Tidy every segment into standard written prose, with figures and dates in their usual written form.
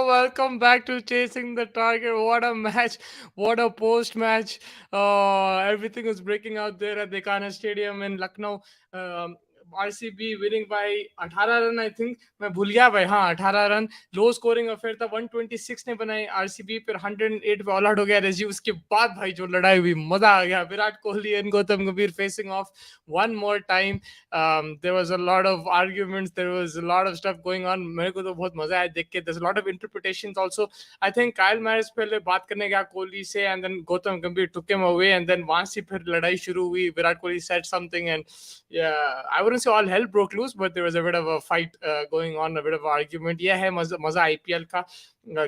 Welcome back to Chasing the Target. What a match. What a post match. Everything was breaking out there at the Dekana Stadium in Lucknow. RCB winning by 18 run I think, मैं भूल गया भाई, हाँ 18 run, low scoring affair था। 126 ने बनाई RCB, फिर 108 पे ऑल आउट हो गया एलएसजी। उसके बाद भाई जो लड़ाई हुई, मजा आ गया। Virat Kohli and Gautam Gambhir facing off one more time. There was a lot of arguments, there was a lot of stuff going on. मेरे को तो बहुत मजा आया देख के। There is a lot of interpretations also. I think Kyle Mayers पहले बात करने गया कोहली से, and then Gautam Gambhir took him away, and then वहां से फिर लड़ाई शुरू हुई। Virat Kohli said something and I wouldn't say all hell broke loose, but there was a bit of a fight going on, a bit of an argument. ये है मजा IPL का।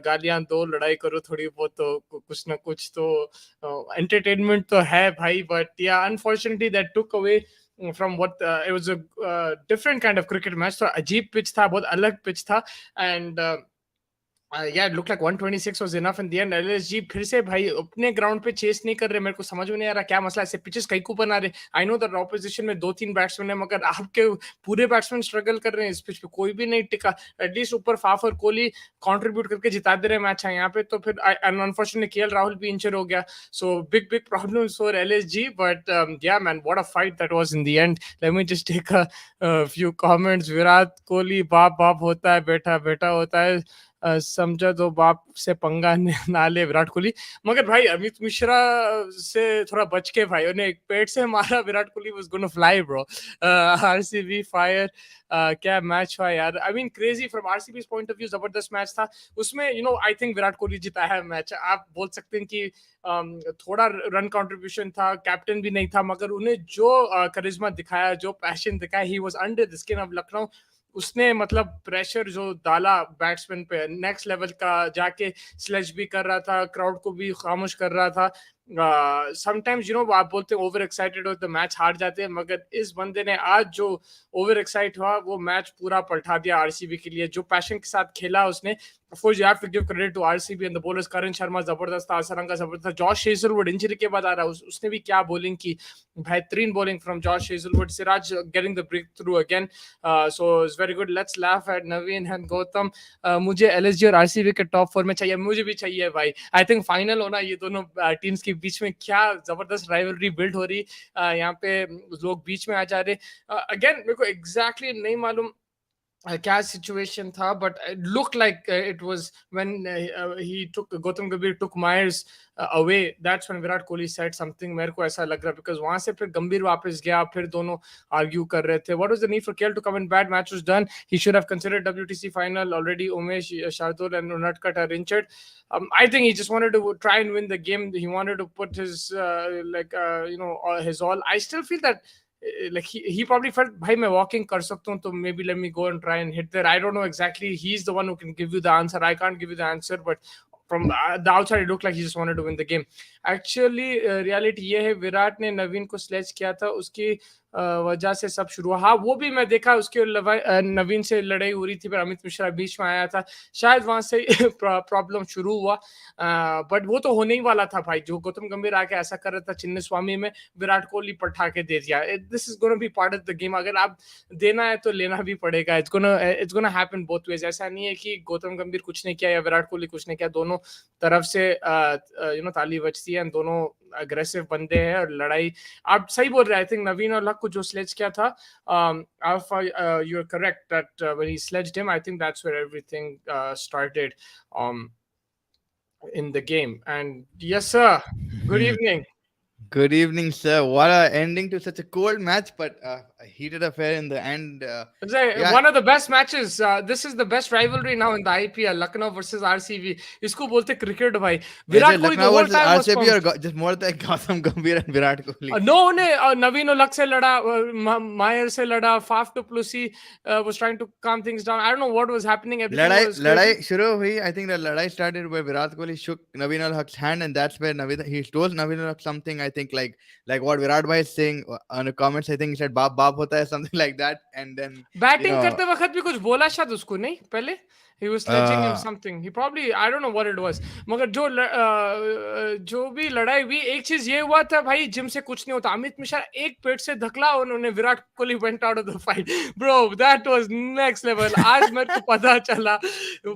गालियां दो, लड़ाई करो थोड़ी बहुत, तो कुछ ना कुछ तो एंटरटेनमेंट तो है भाई। बट या unfortunately that took away from what it was a different kind of cricket match. तो अजीब पिच था, बहुत अलग पिच था, and yeah, it looked like 126 was enough in the end. LSG फिर से भाई अपने ग्राउंड पे चेस नहीं कर रहे। मेरे को समझ में नहीं आ रहा क्या मसला है। ऐसे पिचेस कई को बना रहे। आई नो दैट ऑपोजिशन में 2-3 बैट्समैन है, मगर आपके पूरे बैट्समैन स्ट्रगल कर रहे हैं इस पिच पे, कोई भी नहीं टिका। एटलीस्ट ऊपर फाफ और कोहली कंट्रीब्यूट करके जिता दे रहे मैच है यहाँ पे। तो फिर अनफॉर्चुनेटली केएल राहुल भी इंजर हो गया। So big problems for LSG. But yeah man, what a fight that was in the end. Let me just take a few comments. Virat Kohli बाप होता है, बेटा होता है, समझा दो बाप से पंगा ना ले विराट कोहली। मगर भाई अमित मिश्रा से थोड़ा बच के भाई, उन्हें एक पेट से मारा। Virat Kohli was gonna fly bro. RCB fire. क्या मैच हुआ यार। I mean crazy from RCB point of view, जबरदस्त मैच था। उसमें आई थिंक विराट कोहली जीता है मैच। आप बोल सकते हैं कि थोड़ा रन कंट्रीब्यूशन था, कैप्टन भी नहीं था, मगर उन्हें जो करिश्मा दिखाया, जो पैशन दिखाया, he was under the skin of Lucknow. उसने मतलब प्रेशर जो डाला बैट्समैन पे, नेक्स्ट लेवल का, जाके स्लेज भी कर रहा था, क्राउड को भी खामोश कर रहा था। समटाइम्स आप बोलते हैं ओवर एक्साइटेड हो तो मैच हार जाते हैं, मगर इस बंदे ने आज जो ओवर एक्साइट हुआ वो मैच पूरा पलटा दिया आरसीबी के लिए। जो पैशन के साथ खेला उसने, of course you have to give credit to RCB and the bowlers. करण शर्मा जबरदस्त था, असरंगा जबरदस्त था। जॉश हेजलवुड इंजरी के बाद आ रहा है, उसने भी क्या बॉलिंग की, बेहतरीन bowling from Josh Hazlewood. Siraj getting the break through again, so it's very good. Let's laugh at Naveen and Gautam. मुझे एलएसजी और आरसीबी के टॉप 4 में चाहिए, मुझे भी चाहिए भाई। आई थिंक फाइनल होना ये दोनों टीम्स के बीच में, क्या जबरदस्त राइवलरी बिल्ड हो रही। यहाँ पे लोग बीच में आ जा रहे। अगेन मेरे को एग्जैक्टली नहीं मालूम क्या सिचुएशन था, but it looked like it was when he took Gautam Gambhir took Myers away. That's when Virat Kohli said something. मेरे को ऐसा लग रहा, because वहां से फिर गंभीर वापस गया, फिर दोनों आर्ग्यू कर रहे थे। What was the need for KL to come in bad? Match was done. He should have considered WTC final already. Umesh, Shardul and Unadkat are injured. I think he just wanted to try and win the game. He wanted to put his his all. I still feel that like he probably felt bhai main walking kar sakta hu, so maybe let me go and try and hit there. I don't know exactly, he's the one who can give you the answer, I can't give you the answer, but from the outside it looked like he just wanted to win the game. Actually reality ye hai, Virat ने नवीन को sledge किया था, उसकी वजह से सब शुरू हुआ। हाँ, वो भी मैं देखा, उसके नवीन से लड़ाई हो रही थी, पर अमित मिश्रा बीच में आया था, शायद वहां से प्रॉब्लम शुरू हुआ। बट वो तो होने ही वाला था भाई, जो गौतम गंभीर आके ऐसा कर रहा था चिन्नी स्वामी में, विराट कोहली पठा के दे दिया। This is gonna be part of the game, अगर आप देना है तो लेना भी पड़ेगा। It's gonna happen both ways. ऐसा नहीं है कि गौतम गंभीर कुछ नहीं किया या विराट कोहली कुछ नहीं किया, दोनों तरफ से ताली बजती है, दोनों अग्रेसिव बंदे हैं और लड़ाई। आप सही बोल रहे हैं, आई थिंक नवीन और लक को जो स्लेज किया था, you are correct that when he sledged him, I think that's where everything started in the game. And yes sir, good evening. Good evening, sir. What a ending to such a cold match, but a heated affair in the end. It's like one of the best matches. This is the best rivalry now in the IPL. Lucknow versus RCB. इसको बोलते cricket भाई। Virat Kohli the Lucknow whole versus time was RCB, or pumped. just more like Gautam Gambhir and Virat Kohli? No, उन्हें नवीन उलक से लड़ा, Mayer से लड़ा, Faf du Plessis was trying to calm things down. I don't know what was happening. Everything was लड़ाई crazy. शुरू हुई. I think the लड़ाई started where Virat Kohli shook Naveen ul-Haq's hand, and that's where he told Naveen ul-Haq something. I think like what Virat bhai is saying on the comments. I think he said "बाप होता है," something like that, and then batting करते वक्त भी कुछ बोला शायद उसको, नहीं पहले he was sledging him something. He probably, I don't know what it was. मगर जो भी लड़ाई हुई, एक चीज ये हुआ था भाई, जिम से कुछ नहीं होता। अमित मिश्रा एक पेट से धकला, उन्होंने Virat Kohli went out of the fight. Bro, that was next level. आज मेरे को पता चला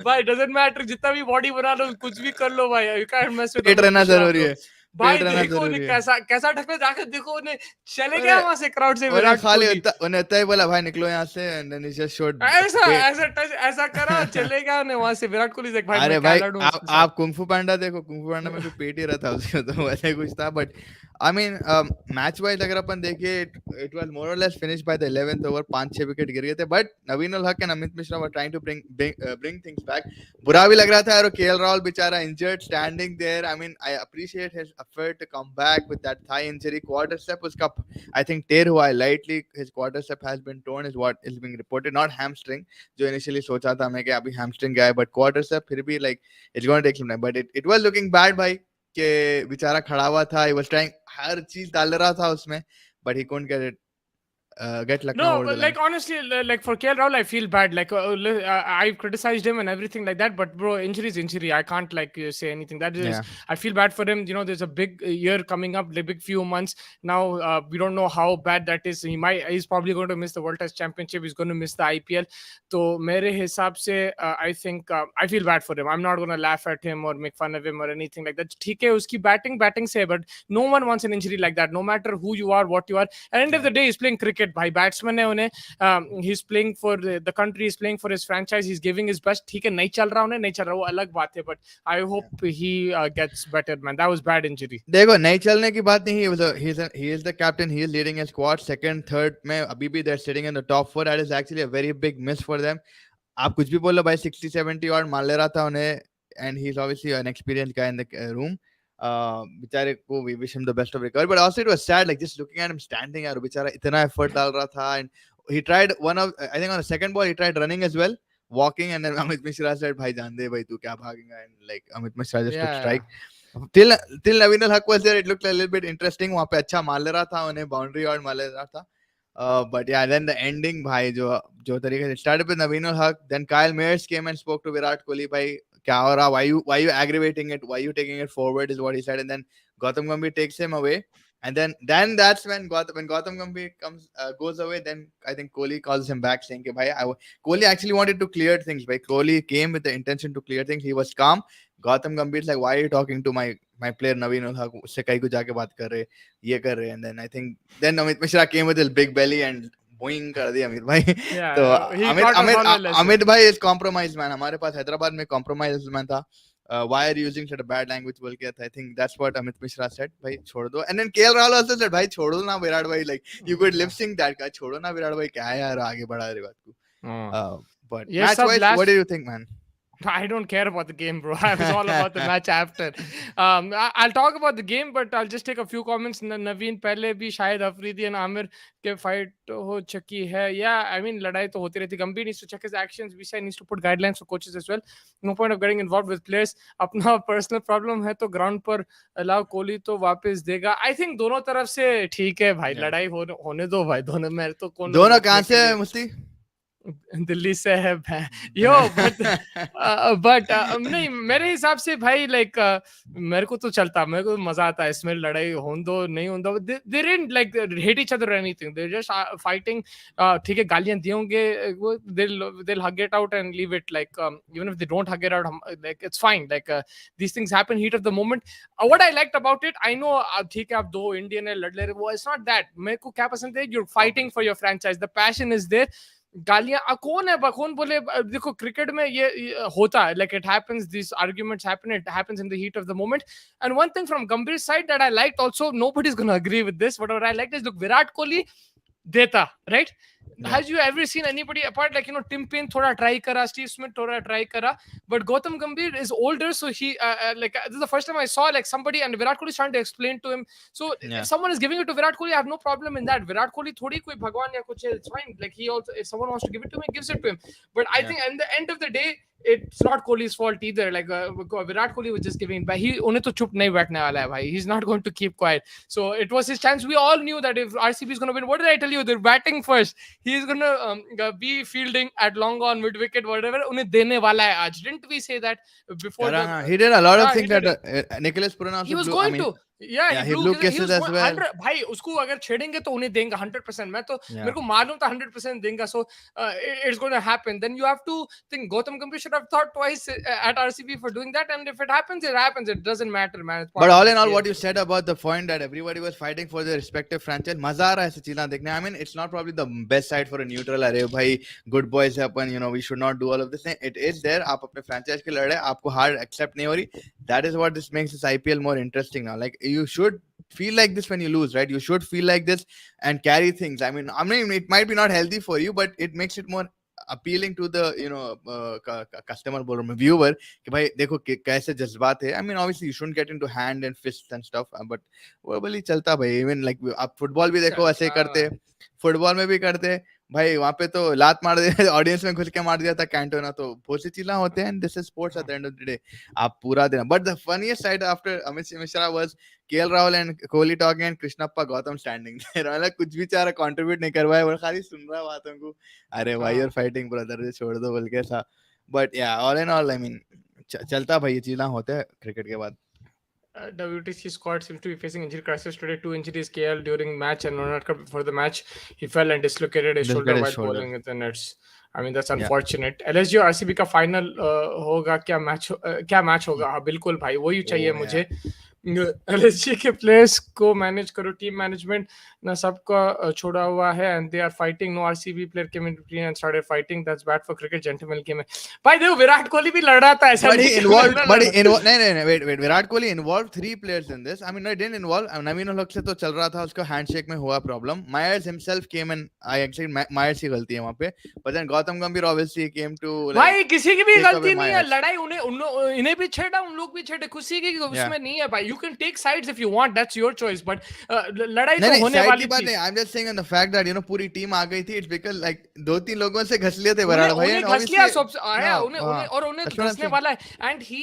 भाई, doesn't matter जितना भी बॉडी बना लो, कुछ भी कर लो भाई, you can't mess with पेट अमित रहना मिश्रा जरूरी bro. है. भाई देखो उन्हें कैसा ढकला, जाकर देखो उन्हें चले गया वहां से क्राउड से विराट खाली कोहली। उन्हें इतना ही बोला, भाई निकलो यहाँ से, and then he just showed ऐसा करा, चले गया उन्हें वहां से। विराट कोहली देख भाई, अरे मैं क्या भाई लड़ूं आप उसके साथ। कुंफू पांडा देखो, कुंफू पांडा में भी पेट ही रहता उसका, तो वैसे कुछ था. But I mean match wise अगर अपन देखें, it was more or less finish by the 11th over. 5-6 wicket गिर गए थे, but Naveen ul Haq and Amit Mishra were trying to bring things back. बुरा भी लग रहा था यार, केएल राहुल बेचारा injured standing there. I mean I appreciate his effort to come back with that thigh injury. Quadricep उसका आई थिंक टेयर हुआ है lightly. His quadricep has been torn is what is being reported, not hamstring जो initially सोचा था मैं कि अभी hamstring गया है, बट क्वाड्रिसेप फिर भी like it's gonna take some time. But it was looking bad भाई, कि बेचारा खड़ा हुआ था, ही वाज ट्राइंग, हर चीज डाल रहा था उसमें, but he couldn't get Lucknow over the line. Like honestly, like for KL Rahul, I feel bad. Like I've criticized him and everything like that, but bro, injury is injury. I can't like say anything. That is, I feel bad for him. You know, there's a big year coming up, the big few months now. We don't know how bad that is. He's probably going to miss the World Test Championship. He's going to miss the IPL. So मेरे हिसाब से I think I feel bad for him. I'm not going to laugh at him or make fun of him or anything like that. ठीक है, उसकी batting से, but no one wants an injury like that. No matter who you are, what you are. At the end of the day, he's playing cricket. भाई batsman है उन्हें, he's playing for the country, he's playing for his franchise, he's giving his best. ठीक है, नहीं चल रहा उन्हें, नहीं चल रहा, वो अलग बात है, but I hope he gets better, man. That was bad injury. देखो, नहीं चलने की बात नहीं, he is the captain, he is leading his squad. Second, third में अभी भी they're sitting in the top 4. That is actually a very big miss for them. आप कुछ भी बोलो भाई, 60-70 और मान ले रहा था उन्हें, and he's obviously an experienced guy in the room. बेचारे को we wish him the best of recovery, but also it was sad, like just looking at him standing यार, बेचारा इतना effort डाल रहा था. And he tried I think on the second ball he tried running as well, walking, and then Amit Mishra said भाई जान दे भाई, तू क्या भागेगा, and like Amit Mishra just took strike. Till Naveen ul-Haq was there, it looked a little bit interesting. वहाँ पे अच्छा मार ले रहा था उन्हें, boundary और मार ले रहा था. But yeah, then the ending भाई जो तरीके से started with Naveen ul-Haq, then Kyle Mayers came and spoke to Virat Kohli, भाई क्या हो रहा, why you aggravating it, why you taking it forward is what he said. And then Gautam Gambhir takes him away, and then that's when Gautam Gambhir goes away, then I think Kohli calls him back saying कि भाई Kohli actually wanted to clear things. भाई Kohli came with the intention to clear things. He was calm. Gautam Gambhir's like, why are you talking to my player Naveen ul-Haq, उससे कहीं को जाके बात कर रहे, ये कर रहे. And then I think then Amit Mishra came with his big belly and Boeing कर दिया अमित भाई. तो अमित भाई इज कॉम्प्रोमाइज मैन. हमारे पास हैदराबाद में कॉम्प्रोमाइज मैन था. Why are you using such a bad language बोल के. I think that's what Amit Mishra said, भाई छोड़ दो. And then KL Rahul also said, भाई छोड़ो ना विराट भाई, like you could lip sync that guy, छोड़ो ना विराट भाई, क्या है यार, आगे बढ़ा रहे बात को. But match wise, what do you think, man? I don't care about the game, bro. I was all about the match after. I'll talk about the game, but I'll just take a few comments. Naveen, पहले भी शायद Afridi and Amir के fight हो चुकी है. Yeah, I mean लड़ाई तो होती रहती. Gambhir needs to check his actions. Vishai needs to put guidelines for coaches as well. No point of getting involved with players. अपना personal problem है तो ground पर allow कोहली तो वापस देगा. I think दोनों तरफ से ठीक है भाई. लड़ाई होने दो भाई. दोनों में तो कौन दोनों कहाँ से है मुस्ती? दिल्ली से है यो बट नहीं मेरे हिसाब से भाई लाइक मेरे को तो चलता, मेरे को मजा आता है इसमें. लड़ाई होने दो नहीं होने दो, they didn't like hate each other anything, they just fighting. ठीक है गालियां दिए होंगे वो, they'll hug it out and leave it like even if they don't hug it out, like it's fine, like these things happen, heat of the moment. What I liked about it, I know ठीक है आप दो Indian है लड़ ले रहे, वो it's not that. मेरे को क्या पसंद है, you're fighting for your franchise, the passion is there. गालियां कौन है कौन बोले, देखो क्रिकेट में ये होता है, like it happens, these arguments happen, it happens in the heat of the moment. And one thing from Gambhir's side that I liked also, nobody's going to agree with this, but what I liked is, look, Virat Kohli देता, right? Has you ever seen anybody apart, like, you know, Tim Payne थोड़ा try करा, Steve Smith थोड़ा try करा, but Gautam Gambhir is older, so he like this is the first time I saw like somebody, and Virat Kohli is trying to explain to him. So if someone is giving it to Virat Kohli, I have no problem in that. Virat Kohli थोड़ी कोई भगवान या कुछ है, it's fine. Like he also, if someone wants to give it to him, he gives it to him. But I think at the end of the day, it's not Kohli's fault either. Like Virat Kohli was just giving it back. He उन्हें तो चुप नहीं बैठने वाला है भाई. He's not going to keep quiet. So it was his chance. We all knew that if RCB is going to win, what did I tell you? They're batting first. He's going to be fielding at long on, mid wicket, whatever. उन्हें देने वाला है आज. Didn't we say that before? He did a lot of things that Nicholas Puran also he was blew, going to. Yeah, he blew kisses as well. भाई उसको अगर छेड़ेंगे तो उन्हें देंगे 100%. मैं तो मेरे को मालूम था 100% देंगे. So it's going to happen. Then you have to think Gautam Gambhir should have thought twice at RCB for doing that. And if it happens, it happens. It doesn't matter, man. But all in all, what you said about the point that everybody was fighting for their respective franchise, मजा आ रहा है ऐसी चीजें देखने. I mean, it's not probably the best side for a neutral. अरे भाई good boys है अपन, you know, we should not do all of this. It is there. आप अपने franchise के लड़े, आपको हार accept नहीं हो रही. That is what this makes this IPL more interesting now. Like you should feel like this when you lose, right? You should feel like this and carry things. I mean, it might be not healthy for you, but it makes it more appealing to the, you know, customer or viewer कि भाई देखो कैसे जज्बात है. I mean, obviously you shouldn't get into hand and fists and stuff, but verbally चलता भाई. Even like आप football भी देखो ऐसे करते, फुटबॉल में भी करते भाई. वहां पे तो लात मार दिया, ऑडियंस में घुस के मार दिया था कैंटोना. तो बहुत सी चीजें होते हैं. This is sports at the end of the day. आप पूरा दिन. But the funniest side after Amit Mishra was KL Rahul and Kohli talking and Krishnappa Gowtham standing there. कुछ भी चारा कंट्रीब्यूट नहीं करवाया, वो खाली सुन रहा बातों को. अरे भाई यार फाइटिंग ब्रदर छोड़ दो बोल के था. बट या all in all, I mean चलता भाई, ये चीजें होते हैं क्रिकेट के बाद. WTC squad seems to be facing injury crisis today. 2 injuries, KL during match and Ronald Cup before the match. He fell and dislocated his shoulder while bowling at the nets. I mean, that's unfortunate. LSG और RCB का final होगा क्या match होगा? हाँ बिल्कुल भाई, वही चाहिए मुझे. LSG के प्लेयर्स को मैनेज करो, टीम मैनेजमेंट ना सबका छोड़ा हुआ है, and they are fighting. No RCB player came in between and started fighting. That's bad for cricket. Gentleman game है भाई. देखो विराट कोहली भी लड़ रहा था ऐसा. नहीं wait, Virat Kohli involved 3 players in this. I mean, no, it didn't involve. नवीन उलग से तो चल रहा था, उसका हैंडशेक में हुआ problem. Myers himself came in. I actually Myers की गलती है वहाँ पे. But then Gautam Gambhir obviously came to. भाई किसी की भी गलती नहीं है. लड़ाई इन्हें भी छेड़ा, उन लोग भी छेड़े, किसी की उसमें नहीं है भाई. You can take sides if you want, that's your choice, but लड़ाई तो होने वाली थी. I'm just saying on the fact that, you know, पूरी टीम आ गई थी. It's because like 2-3 लोगों से घस लिए थे विराट भाई. उन्हें घस लिया सब आया, उन्हें घसने वाला है. And he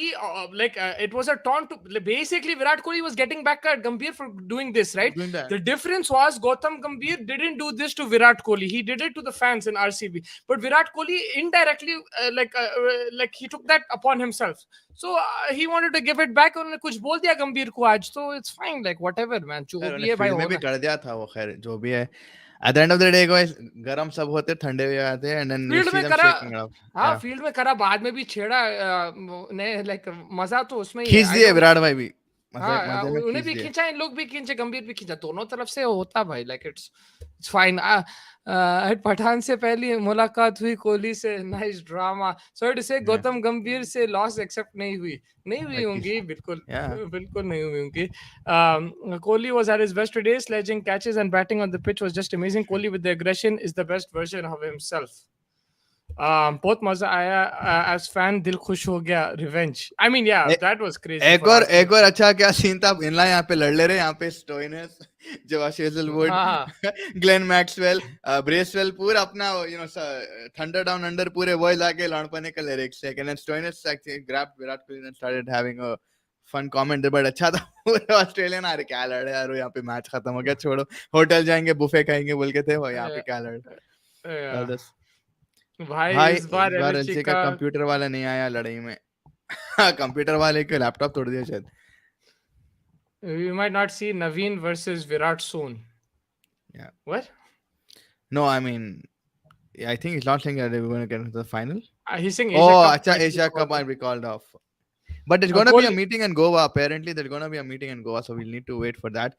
like it was a taunt to basically Virat Kohli was getting back at Gambhir for doing this, right? The difference was Gautam Gambhir didn't do this to Virat Kohli. He did it to the fans in RCB. But Virat Kohli indirectly like he took that upon himself. So he wanted to give it back. उन्होंने कुछ बोल दिया गंभीर को आज, तो it's fine, like whatever man, जो भी है भाई. में भी कर दिया था वो, खैर जो भी है. At the end of the day guys, गरम सब होते, ठंडे भी आते हैं. And then फील्ड में करा, हाँ फील्ड में करा, बाद में भी छेड़ा ने, like मजा तो उसमें खींच दिए विराट भाई भी. हाँ उन्हें भी खींचा, इन लोग भी खींचे, गंभीर भी खींचा, दोनों तरफ से होता भाई. like it's fine. पठान से पहली मुलाकात हुई कोहली से, नाइस ड्रामा. सॉरी टू से गौतम गंभीर से लॉस एक्सेप्ट नहीं हुई होंगी. बिल्कुल नहीं हुई होंगी. Kohli was at his best today, sledging catches and batting on the pitch was just amazing. Kohli with the aggression is the best version of himself. बहुत मजा आया एज फैन, दिल खुश हो गया, रिवेंज। आई मीन या ए- that was crazy for RCB. एक और अच्छा क्या सीन था, इनला यहाँ पे लड़ ले रहे, यहाँ पे स्टोइनस, जोश हेजलवुड, हाँ हाँ ग्लेन मैक्सवेल, ब्रेसवेल, पूरा अपना थंडर डाउन अंडर पूरे बॉयज आके लौंडपने का ले रहे एक second, and Stoinis actually grabbed Virat Kohli and started having a fun comment, but अच्छा था। पूरे ऑस्ट्रेलियन आ रहे क्या लड़ रहे यार, यहाँ पे मैच खत्म हो गया, छोड़ो होटल जाएंगे बुफे खाएंगे बोल के थे वो, यहाँ पे क्या लड़ या, जबरदस्त। भाई भाई इस इस बार बार एलएसजी एलसी का का कंप्यूटर वाला नहीं आया लड़ाई में। कंप्यूटर वाले के लैपटॉप तोड़ दिया शायद। we might not see Naveen versus Virat soon. Yeah. What? No, I mean, I think he's not saying that they were going to get into the final. He's saying Asia Oh, Cup acha, might be Asia Cup called. might be called off. But there's going to be a Kohli, meeting in Goa. Apparently, there's going to be a meeting in Goa, so we'll need to wait for that.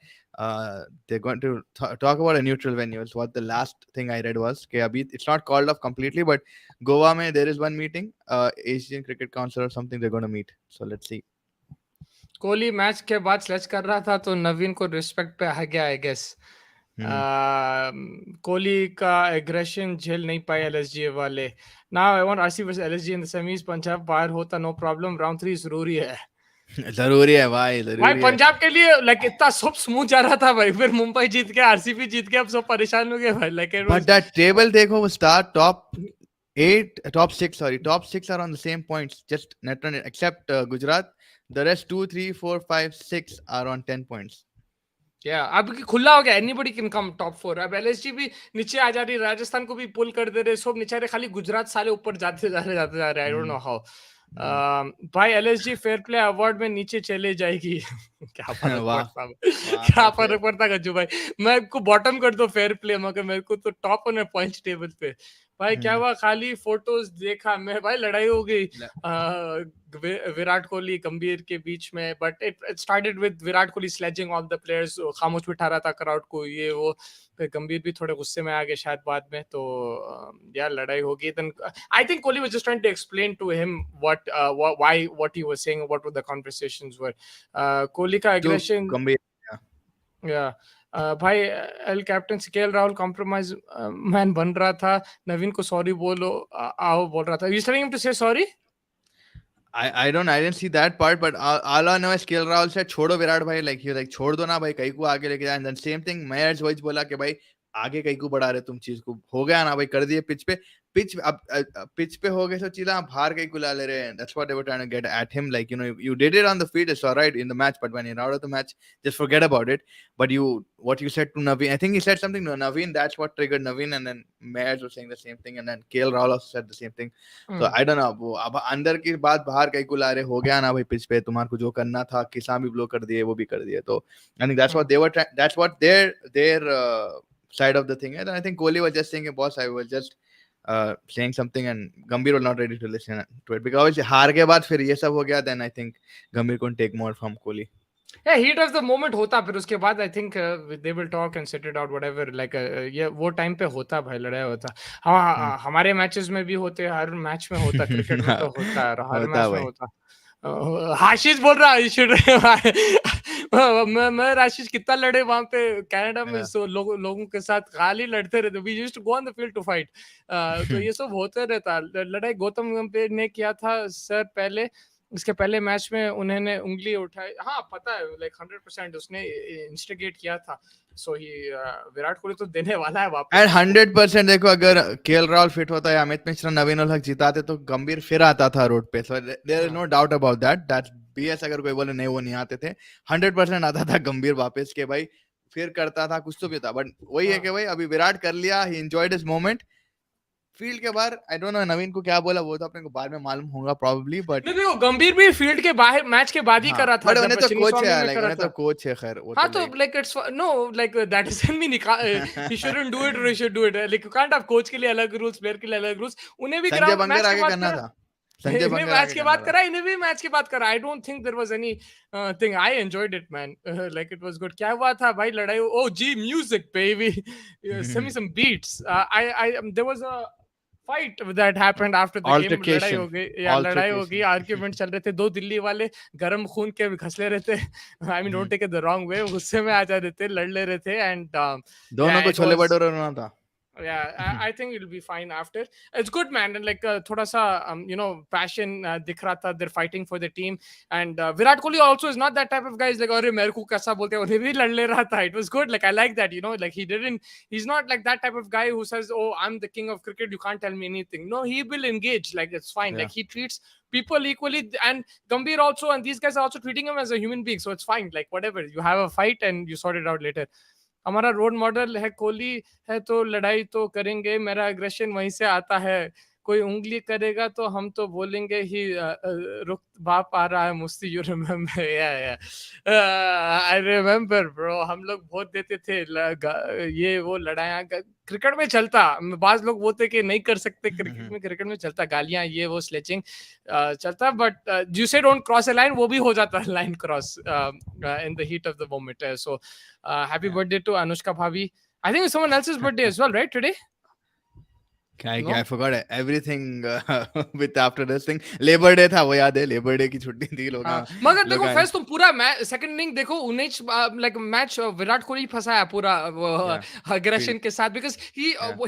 They're going to talk about a neutral venue. It's what the last thing I read was. Okay, abhi, it's not called off completely, but Goa mein there is one meeting. Asian Cricket Council or something they're going to meet. So let's see. Kohli match के बाद स्लेच कर रहा था तो नवीन को respect पे आ गया I guess. Kohli का एग्रेशन झेल नहीं पाए एलएसजी वाले। Now I want RCB versus LSG in the semis. Punjab बाहर होता नो प्रॉब्लम, राउंड 3 जरूरी है। जरूरी है भाई, भाई जरूरी है। पंजाब के लिए लाइक इतना सब स्मूथ जा रहा था भाई, फिर मुंबई जीत के आरसीबी जीत के अब सब परेशान हो गए भाई। लाइक But that table देखो, वो start top six are on the same points, just net run except Gujarat. The rest 2, 3, 4, 5, 6 are on 10 points. या अब खुला हो गया, एनीबॉडी कैन कम टॉप 4। अब एलएसजी भी नीचे आ जा रही, राजस्थान को भी पुल कर दे रहे, सब नीचे आ रहे, खाली गुजरात साले ऊपर जाते जा रहे। I don't know how. भाई एलएसजी फेयर प्ले अवार्ड में नीचे चले जाएगी। क्या फर्क वाह पड़ता वाह, क्या तो फर्क पड़ता गज्जू भाई, मैं को बॉटम कर दो फेयर प्ले, मगर मेरे को तो टॉप होना पॉइंट्स टेबल पे। भाई क्या हुआ, खाली फोटोज देखा मैं भाई, लड़ाई हो गई विराट कोहली गंभीर के बीच में, but it started with Virat Kohli sledging all the players, खामोश बिठा रहा था क्राउड को, ये वो। फिर गंभीर भी थोड़े गुस्से में आ गए शायद बाद में, तो यार लड़ाई होगी। Then I think Kohli was just trying to explain to him why what he was saying, what were the conversations were. Kohli का एग्रेशन या भाई L captain KL Rahul compromise man बन रहा था, नवीन को सॉरी बोलो आओ बोल रहा था। यू टेलिंग हिम टू से sorry? I didn't see that part, but all I know is KL Rahul said छोड़ो विराट भाई, like he like छोड़ दो ना भाई, कहीं को आगे लेके जाए। And then same thing मैं वही बोला कि भाई आगे कहीं को बढ़ा रहे तुम चीज को, हो गया ना भाई, कर दिए पिच पे, पिच पे हो गए तो चीज आप बाहर कहीं को ला ले रहे हैं। That's what they were trying to get at him, like you did it on the field, it's all right in the match, but when you're out of the match just forget about it. But what you said to Naveen, I think he said something to Naveen, that's what triggered Naveen, and then Mayers was saying the same thing, and then KL Rahul also said the same thing. So I don't know, वो अब अंदर की बात बाहर कहीं को ला रहे, हो गया ना भाई पिच पे, तुम्हारे को जो करना था, किसान भी ब्लो कर दिए, वो भी कर दिए। तो I think that's what they were trying, that's what their side of the thing. And I think Kohli was just saying, boss, I was just saying something, and Gambhir was not ready to listen to it, because हार के बाद फिर ये सब हो गया, then I think Gambhir couldn't take more from Kohli. Yeah, heat of the moment होता, फिर उसके बाद I think they will talk and set it out whatever, like ये वो टाइम पे होता भाई, लड़ाई होता। हाँ हमारे मैचेस में भी होते, हर मैच में होता, क्रिकेट में तो होता है, हर मैच में होता। आशीष बोल रहा मैं आशीष कितना लड़े वहां पे कनाडा में, सो लोगों के साथ खाली लड़ते रहते, we used to go on the field to fight. तो ये सब होते रहता। लड़ाई गौतम गंभीर ने किया था सर पहले, इसके पहले मैच में उन्होंने उंगली उठाई, हाँ पता है, लाइक 100% उसने इंस्टिगेट किया था। सो ही विराट कोहली तो देने वाला है वापस। एंड 100% देखो, अगर केएल राहुल फिट होता या अमित मिश्रा नवीन उल हक जिताते तो गंभीर फिर आता था रोड पे। So there is no doubt about that बीएस अगर कोई बोले नहीं वो नहीं आते थे, 100% आता था गंभीर वापस के भाई, फिर करता था कुछ तो भी था। बट वही है कि भाई अभी विराट कर लिया, ही एंजॉयड हिज मोमेंट। फील्ड के बाहर आई डोंट नो नवीन को क्या बोला, वो तो अपने को बाद में मालूम होगा प्रोबेबली, बट नहीं गंभीर भी फील्ड के बाहर मैच के बाद ही करा था, बट उन्हें तो कोच है, लाइक उन्हें तो कोच है, खैर वो हाँ तो like it's no like that doesn't mean he shouldn't do it और he should do it, like you can't have coach के लिए अलग रूल्स, प्लेयर के लिए अलग रूल्स। उन्हें भी संजय बंगर आगे करना था, संजय बंगर मैच के बाद करा, इन्हें भी मैच के बाद करा। I don't think there was anything, I enjoyed it man, like it was good. क्या हुआ था भाई लड़ाई? ओ जी music baby, send me some beats. I there was a fight that happened after the game, लड़ाई हो गई या लड़ाई हो गई, आर्ग्यूमेंट चल रहे थे, दो दिल्ली वाले गरम खून के घसले रहे थे। I mean don't take it the wrong way, गुस्से में आ जा रहे थे, लड़ ले रहे थे, एंड दोनों को छोले भटूरे होना था। Yeah, I think it'll be fine after. It's good, man. And like thoda sa passion dikh raha tha. They're fighting for the team. And Virat Kohli also is not that type of guy. He's like, "Arey mere ko kaisa bolte hain?" Unhe bhi lad le raha tha. It was good. Like I like that. Like he's not like that type of guy who says, "Oh, I'm the king of cricket. You can't tell me anything." No, he will engage. Like it's fine. Yeah. Like he treats people equally. And Gambhir also, and these guys are also treating him as a human being. So it's fine. Like whatever. You have a fight and you sort it out later. हमारा role model है कोहली है तो लड़ाई तो करेंगे मेरा aggression वहीं से आता है कोई उंगली करेगा तो हम तो बोलेंगे ही रुक बाप आ रहा है मुस्ती you remember I remember bro हम लोग बहुत देते थे ये वो लड़ाइयाँ क्रिकेट में चलता बाज लोग बोलते कि नहीं कर सकते क्रिकेट में चलता गालियां ये वो स्लेचिंग चलता बट यू से डोंट क्रॉस अ लाइन वो भी हो जाता है line cross in the heat of the moment so happy birthday to Anushka Bhavi. I think it's someone else's birthday as well, right? Today? I forgot everything with after this thing. Labor Day था वो याद है Labor Day की छुट्टी थी लोग मगर देखो फैस तुम पूरा सेकंड इनिंग देखो 19 लाइक मैच विराट कोहली फंसाया पूरा अग्रेशन के साथ because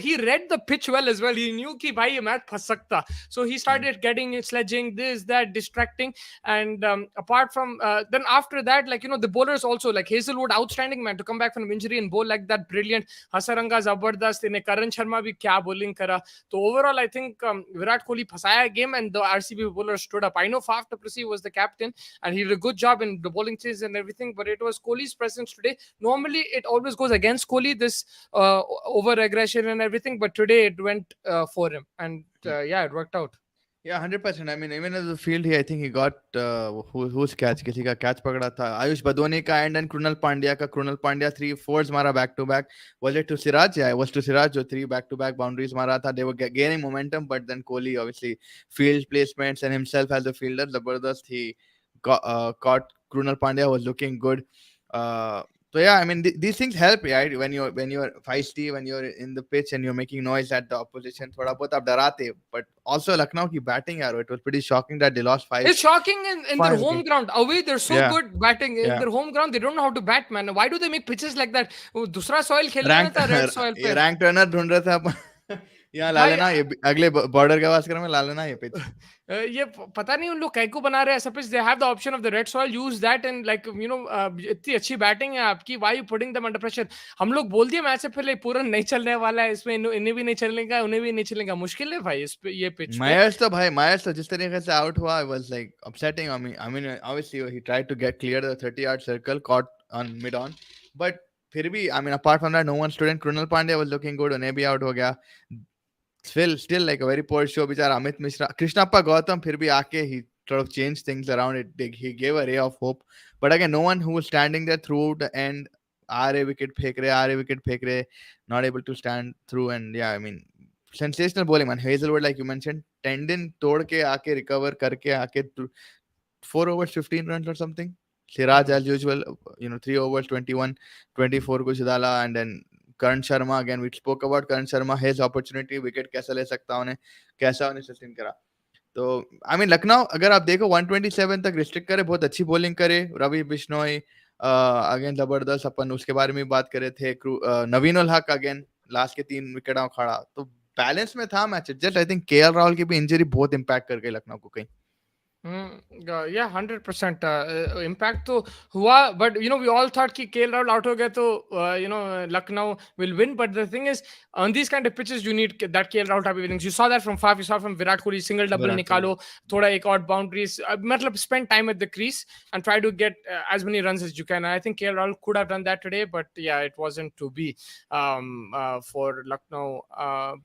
he read the pitch well as well. He knew कि भाई ये मैच फंस सकता. So he started getting sledging this that distracting and apart from then after that like the bowlers also like Hazelwood outstanding man to come back from injury and bowl like that brilliant. Hasaranga जबरदस्त इन्हें करण शर्मा भी क्या bowling करा. So overall, I think Virat Kohli phasaya game and the RCB bowler stood up. I know Faf du Plessis was the captain and he did a good job in the bowling chase and everything, but it was Kohli's presence today. Normally, it always goes against Kohli, this over-aggression and everything, but today it went for him. And yeah, it worked out. Yeah, 100%. I mean, even in the field, I think he got who's catch? किसी का catch पकड़ा था. आयुष बदोनी का and then Krunal Pandya का. Krunal Pandya 3 fours मारा back to back. Was it to Siraj? Yeah, it was to Siraj जो 3 back to back boundaries मारा था. They were gaining momentum, but then Kohli obviously field placements and himself as a fielder, Zabardast. He caught Krunal Pandya was looking good. So yeah, I mean these things help, right? When you're feisty, when you're in the pitch and you're making noise at the opposition, थोड़ा बहुत आप डराते. But also Lucknow की batting यार, it was pretty shocking that they lost 5. It's shocking in their home ground. Away they're so good batting. In their home ground they don't know how to bat, man. Why do they make pitches like that? दूसरा soil खेलना था red soil पे. Rank turner ढूंढ रहा था अपन. यहाँ ला लेना ये अगले बॉर्डर के वास्कर में ला लेना ये पिच. ये पता नहीं उन लोग कैको बना रहे हैं ऐसा pitch. They have the option of the red soil, use that and like इतनी अच्छी बैटिंग है आपकी. Why you putting them under pressure? हम लोग बोल दिए मैच से पहले पूरा नहीं चलने वाला है इसमें, इन्हें भी नहीं चलेगा उन्हें भी नहीं चलेगा. मुश्किल है भाई इस पे ये पिच. मायर्स तो जिस तरीके से आउट हुआ it was like upsetting. I mean obviously he tried to get clear the 30-yard circle, caught on mid on, but फिर भी I mean apart from that no one stood in. Krunal Pandya was looking good, उन्हें भी out हो गया. Still like a very poor show. बेचारा अमित मिश्रा, कृष्णप्पा गौतम फिर भी आके he sort of changed things around it. He gave a ray of hope, but again no one who was standing there through the end. आ रहे wicket फेंक रहे, not able to stand through. And yeah, I mean sensational bowling, man. Hazelwood, like you mentioned, tendon तोड़ के आके recover करके आके 4 overs 15 runs or something. Siraj as usual, 3 overs 21, 24 कुछ डाला. And then Karan Sharma, again we spoke about Karan Sharma, his opportunity, wicket कैसा ले सकता उन्हें, कैसा उन्हें sustain करा. तो I mean लखनऊ अगर आप देखो 127 तक restrict करे, बहुत अच्छी bowling करे. रवि बिश्नोई अगेन जबरदस्त. अपन उसके बारे में बात करे थे. नवीन उल हक अगेन लास्ट के 3 विकेट खड़ा. तो बैलेंस में था match. Just I think KL Rahul की भी इंजरी बहुत इम्पैक्ट कर गई लखनऊ को कहीं. Yeah, 100% impact तो हुआ, but we all thought कि KL Rahul out हो गया तो Lucknow will win, but the thing is on these kind of pitches you need that KL Rahul type of innings. You saw that from Faf, you saw from Virat Kohli, single double निकालो, थोड़ा एक और boundaries, मतलब spend time at the crease and try to get as many runs as you can. And I think KL Rahul could have done that today, but yeah, it wasn't to be for Lucknow.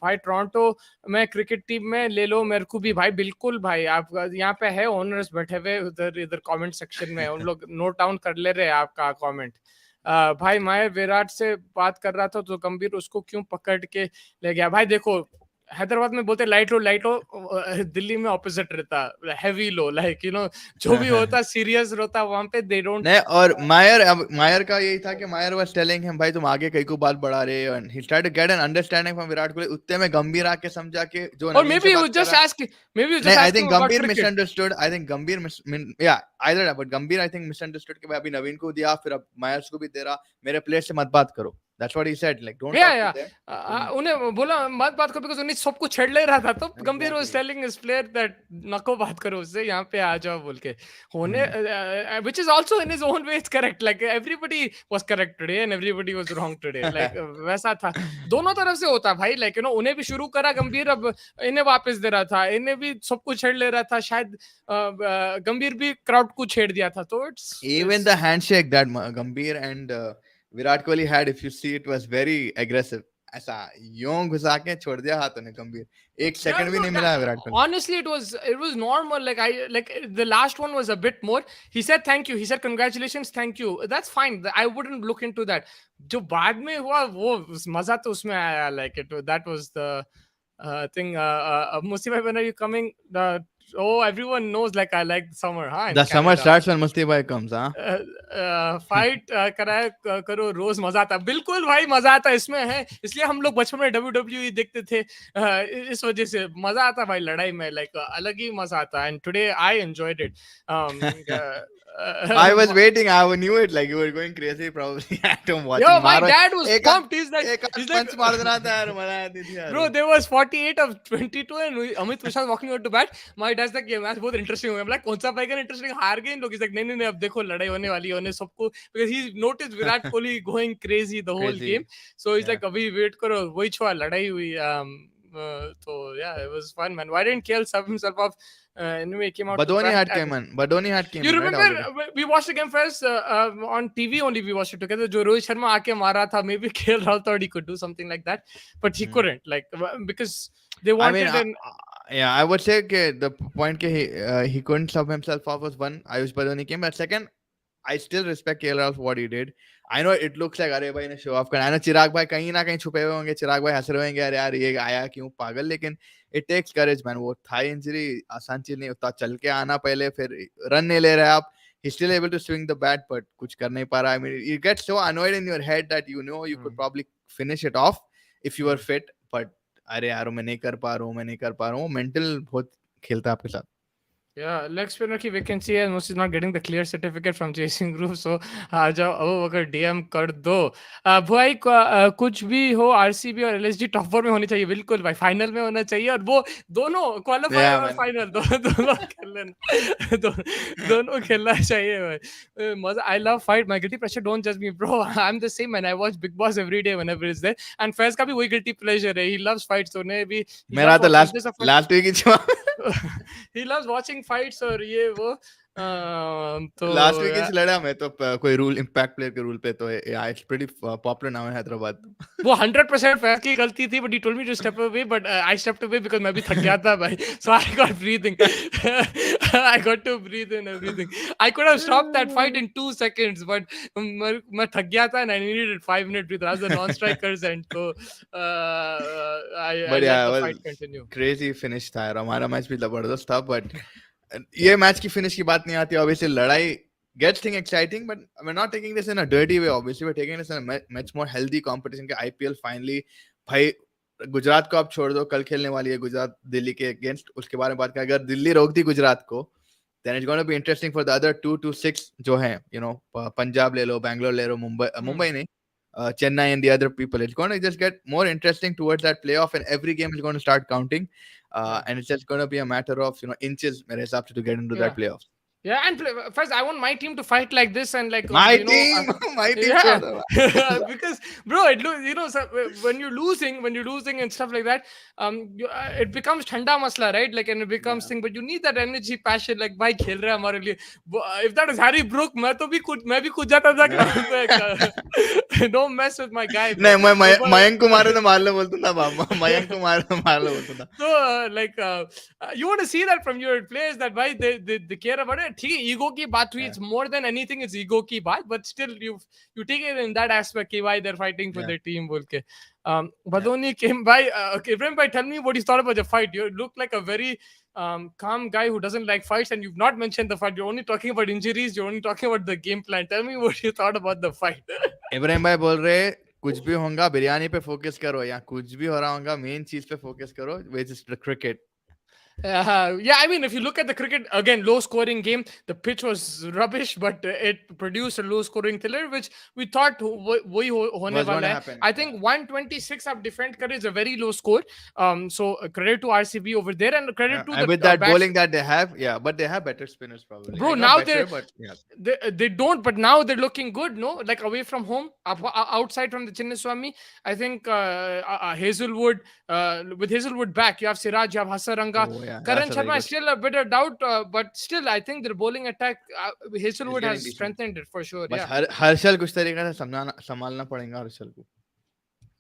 भाई Toronto में cricket team में ले लो मेरे को भी भाई, बिल्कुल भाई. आप यहाँ पे है ओनर्स बैठे हुए इधर कमेंट सेक्शन में, उन लोग नोट डाउन कर ले रहे आपका कमेंट. भाई मैं विराट से बात कर रहा था तो गंभीर उसको क्यों पकड़ के ले गया. भाई देखो हैदराबाद में बोलते लाइट लो, दिल्ली में ऑपोजिट रहता, हैवी लो, लाइक जो भी होता सीरियस रहता वहां पे. दे डोंट नहीं. और मायर का यही था कि मायर वाज टेलिंग हिम भाई तुम आगे कई को बात बढ़ा रहे हो. And he tried to get an understanding from Virat Kohli. उतने में गंभीर आके समझा के जो, और maybe he just ask I think Gambhir misunderstood. I think Gambhir या आइदर, बट गंभीर आई थिंक मिसअंडरस्टूड कि भाई अभी नवीन को दिया फिर अब मायर्स को भी दे रहा, मेरे प्लेयर से मत बात करो. That's what he said. Like, don't Yeah, talk to yeah. them. तुम- उन्हें बोला मत बात करो बिकॉज उन्हें सब कुछ छेड़ ले रहा था तो गंभीर was Exactly. Telling his player that नको बात करो उससे यहाँ पे आ जाओ बोल के होने Hmm. Which is also in his own way it's correct like everybody was correct today and everybody was wrong today like वैसा था दोनों तरफ से होता भाई लाइक यू नो उन्हें भी शुरू करा गंभीर अब इन्हें वापस दे रहा था इन्हें भी सब कुछ छेड़ ले रहा था शायद गंभीर भी क्राउड को छेड़ दिया था तो Even the handshake that Gambhir and Virat Kohli had, if you see, it was very aggressive. ऐसा यूं घुसा के छोड़ दिया हाथों ने गंभीर. एक Yeah, सेकंड भी no, नहीं मिला है Virat Kohli. honestly, it was normal. Like the last one was a bit more. He said thank you. He said congratulations, thank you. That's fine. I wouldn't look into that. जो बाद में हुआ वो मजा तो उसमें आया. Like that was the thing. Musti bhai, when are you coming? Oh, everyone knows. Like I like summer, huh? In The summer Canada. starts when Musti bhai comes, huh? Fight कराए करो रोज मजा आता बिल्कुल भाई मजा आता इसमें है इसलिए हम लोग बचपन में WWE देखते थे इस वजह से मजा आता भाई लड़ाई में लाइक अलग ही मजा आता and today I enjoyed it I was waiting. I knew it. Like you were going crazy, probably at home watching. Yo, my मारो dad was एक pumped. He's like, एक पंच मार देना था यार मजा आती थी यार. bro, there was 48 of 22 and Amit Vishal walking out to bat. My dad's like, ये मैच बहुत इंटरेस्टिंग हुआ. I'm like, कौन सा पाएगा इंटरेस्टिंग हार गए इन लोग. He's like, नहीं नहीं नहीं अब देखो लड़ाई होने वाली है उन्हें सबको because he noticed Virat Kohli going crazy the whole Crazy. game. So he's Yeah. like अभी wait करो वही छुआ लड़ाई हुई. So yeah, it was fun, man. Why didn't KL sub himself off? Anyway, he came out. Badoni had came in. Badoni had came You in, right, remember already. we watched the game first on TV only. We watched it together. जो रोहित शर्मा आके मारा था, maybe KL Rahul thought he could do something like that, but he couldn't. Like because they I wanted mean, yeah, I would say the point he couldn't sub himself off was one. Ayush Badoni came, but second, I still respect KL Rahul for what he did. I know it looks like अरे भाई ने show off करना. I know चिराग भाई कहीं ना कहीं छुपे हुए होंगे. चिराग भाई हंस रहे होंगे अरे यार ये आया क्यों पागल. लेकिन it takes courage, man. वो thigh injury आसान चीज नहीं. उतना चल के आना पहले फिर रन नहीं ले रहे आप. He's still able to swing the bat, but कुछ कर नहीं पा रहा. I mean, you get so annoyed in your head that you know you could probably finish it off if you were fit, but अरे यार मैं नहीं कर पा रहा हूँ. Mental बहुत खेलता है आपके साथ. Yeah, leg spinner की vacancy है. Most is not getting the clear certificate from chasing group. So आ जाओ अब अगर DM कर दो. भाई कुछ भी हो RCB और LSG टॉप 4 में होनी चाहिए बिल्कुल भाई फाइनल में होना चाहिए और वो दोनों क्वालिफायर और फाइनल दोनों खेलना दोनों खेलना चाहिए भाई. मजा I love fight. My guilty pleasure don't judge me bro. I'm the same man. I watch Big Boss every day whenever it's there. And Faiz का भी वही guilty pleasure है. He loves fights. तो उन्हें भी मेरा तो last week he he loves watching fights और ये वो तो लास्ट वीक इस लड़ा मैं तो कोई रूल इंपैक्ट प्लेयर के रूल पे तो it's pretty popular now in Hyderabad. वो 100% फैज की गलती थी but he told me to step away but I stepped away because मैं भी थक गया था भाई. So I got breathing I got to breathe in everything. I could have stopped that fight in 2 seconds but मैं थक गया था and I needed 5 minute breather as the non strikers and so I let the fight continue. Crazy finish था यार. हमारा match भी जबरदस्त था बट ये मैच की फिनिश की बात नहीं आती. ऑब्वियसली लड़ाई gets thing exciting, but we're not taking this in a dirty way. Obviously, we're taking this in a much more healthy competition. के IPL finally भाई गुजरात को आप छोड़ दो. कल खेलने वाली है गुजरात दिल्ली के अगेंस्ट. उसके बारे में बात करें अगर दिल्ली रोक दी गुजरात को then it's going to be interesting for the other 2 to 6 जो हैं you know पंजाब ले लो बैंगलोर ले लो मुंबई नहीं Chennai and the other people. It's going to just get more interesting towards that playoff and every game is going to start counting and it's just going to be a matter of you know inches मेरे हिसाब से to get into that playoff. Yeah, and first I want my team to fight like this and like my you know, team, my team. Yeah. Because bro, it you know so, when you're losing and stuff like that, it becomes ठंडा मसला, right? Like and it becomes thing, but you need that energy, passion. Like भाई खेल रहा है हमारे लिए. If that is Harry Brook, मैं भी कूद जाता था ground पे. Don't mess with my guy. नहीं मैं मयंक को मारे तो मार लो बोलता था बाबा. मयंक को मार लो बोलता था. So like you want to see that from your players that why they care about it. ठीक है ईगो की बात हुई. It's more than anything it's ego की बात, but still you take it in that aspect कि why they're fighting for their team बोल के. Badoni came by. Okay, Ibrahim bhai, tell me what you thought about the fight. You look like a very calm guy who doesn't like fights, and you've not mentioned the fight. You're only talking about injuries. You're only talking about the game plan. Tell me what you thought about the fight. Ibrahim भाई बोल रहे कुछ भी होगा बिरयानी पे focus करो या कुछ भी हो रहा होगा मेन चीज पे फोकस करो which is the cricket. Yeah, I mean, if you look at the cricket again, low scoring game. The pitch was rubbish, but it produced a low scoring thriller, which we thought वही होने Was going वाला to है. happen. I Yeah. think 126 of defend करे is a very low score. So credit to RCB over there, and credit to And the with that bats. bowling that they have, yeah, but they have better spinners probably. Bro, Like not now better, but yeah. they don't, but now they're looking good, no? Like away from home, outside from the Chinnaswamy. I think Hazelwood, with Hazelwood back, you have Siraj, you have Hasaranga. Oh yeah, Karan that's a very Sharma is good. still a bit of doubt, but still, I think their bowling attack, It's Hazelwood getting has decent. strengthened it for sure. बस Yeah. Harshal कुछ तरीके से संभालना पड़ेगा हर्षल को.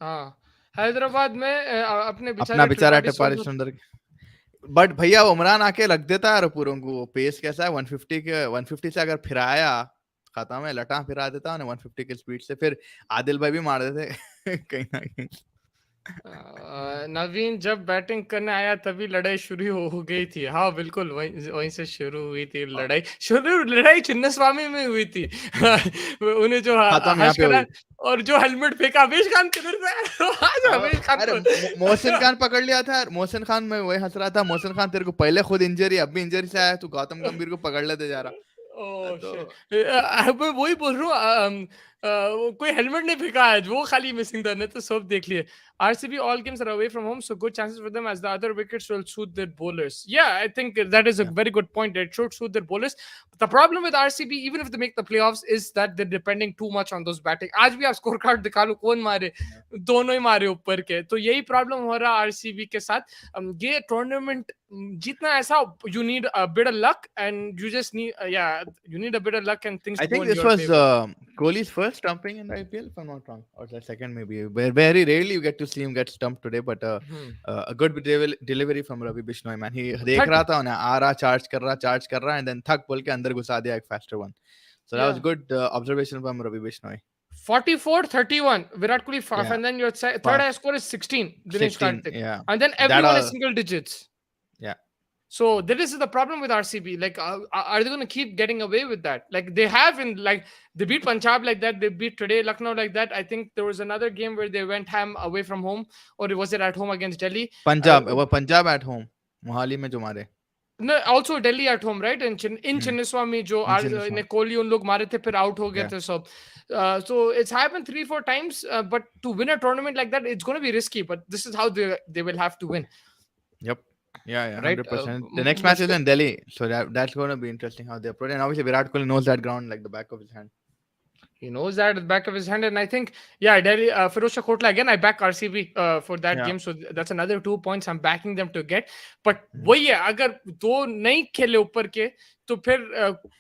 हाँ, हैदराबाद में अपने अपना बेचारे बेचारा त्रिपाठी टिपारी सुंदर. सुंदर. बट भैया उमरान आके रख देता है पूरों को. पेस कैसा है 150 के 150 से अगर फिराया खत्म है. लटा फिरा देता है 150 की स्पीड से. फिर आदिल भाई भी मार देते कहीं ना कहीं. नवीन जब बैटिंग करने आया तभी लड़ाई शुरू हो गई थी. हाँ बिल्कुल, वहीं वहीं से शुरू हुई थी लड़ाई. लड़ाई चिन्नस्वामी में हुई थी. उन्हें जो खत्म यहाँ हर्ष पे करा हुई. और जो हेलमेट फेंका अवेश खान किधर से. आज अवेश खान अरे को मोहसिन खान पकड़ लिया था. मोहसिन खान में वही हंस रहा था. मोहसिन खान तेरे को पहले खुद इंजरी, अब भी इंजरी से आया, तू गौतम गंभीर को पकड़ लेते जा रहा. ओह तो शिट. मैं वही बोल रहा हूँ. कोई हेलमेट नहीं फेंका आज, वो खाली मिसिंग था, नहीं तो सब देख लिए. RCB all games are away from home, so good chances for them as the other wickets will suit their bowlers. Yeah, I think that is a yeah. very good point. It should suit their bowlers. The problem with RCB, even if they make the playoffs, is that they're depending too much on those batting. आज भी आप score card दिखा लो, कौन मारे, दोनों ही मारे ऊपर के. तो यही प्रॉब्लम हो रहा है RCB के साथ. ये टूर्नामेंट जीतना ऐसा, you need a bit of luck, and you just need you need a bit of luck and things I to go think in this your was favor. Kohli's first stumping in the IPL, if I'm not wrong, or the second maybe. Very rarely you get to see him get stumped today, but a good delivery from Ravi Bishnoi, man. He देख रहा था उन्हें, आ रहा, charge कर रहा, and then थक बोल के अंदर घुसा दिया एक faster one. So that was good observation from Ravi Bishnoi. 44-31 Virat Kohli far, Yeah. and then your third Fast. high score is 16 Dinesh 16, Karthik, yeah. and then That everyone is all, single digits. yeah. So this is the problem with RCB. Like, are they going to keep getting away with that? Like they have in, like they beat Punjab like that, they beat today Lucknow like that. I think there was another game where they went ham away from home, or was it at home against Delhi? Punjab, वो Punjab at home, Mohali में जो मारे. No, also Delhi at home, right? In Chinnaswamy, जो Chinnaswamy. Kohli उन लोग मारे थे, फिर out हो गए Yeah. थे सब. So it's happened 3-4 times, but to win a tournament like that, it's going to be risky. But this is how they will have to win. Yep. Yeah, Right? 100%. The next match is मुश्किल. in Delhi, so that's going to be interesting how they approach. And obviously Virat Kohli knows that ground like the back of his hand. He knows that at the back of his hand, and I think, yeah, Delhi, Firozshah Kotla again. I back RCB for that Yeah. game, so that's another 2 points I'm backing them to get. But वही है, अगर दो नहीं खेले ऊपर के, तो फिर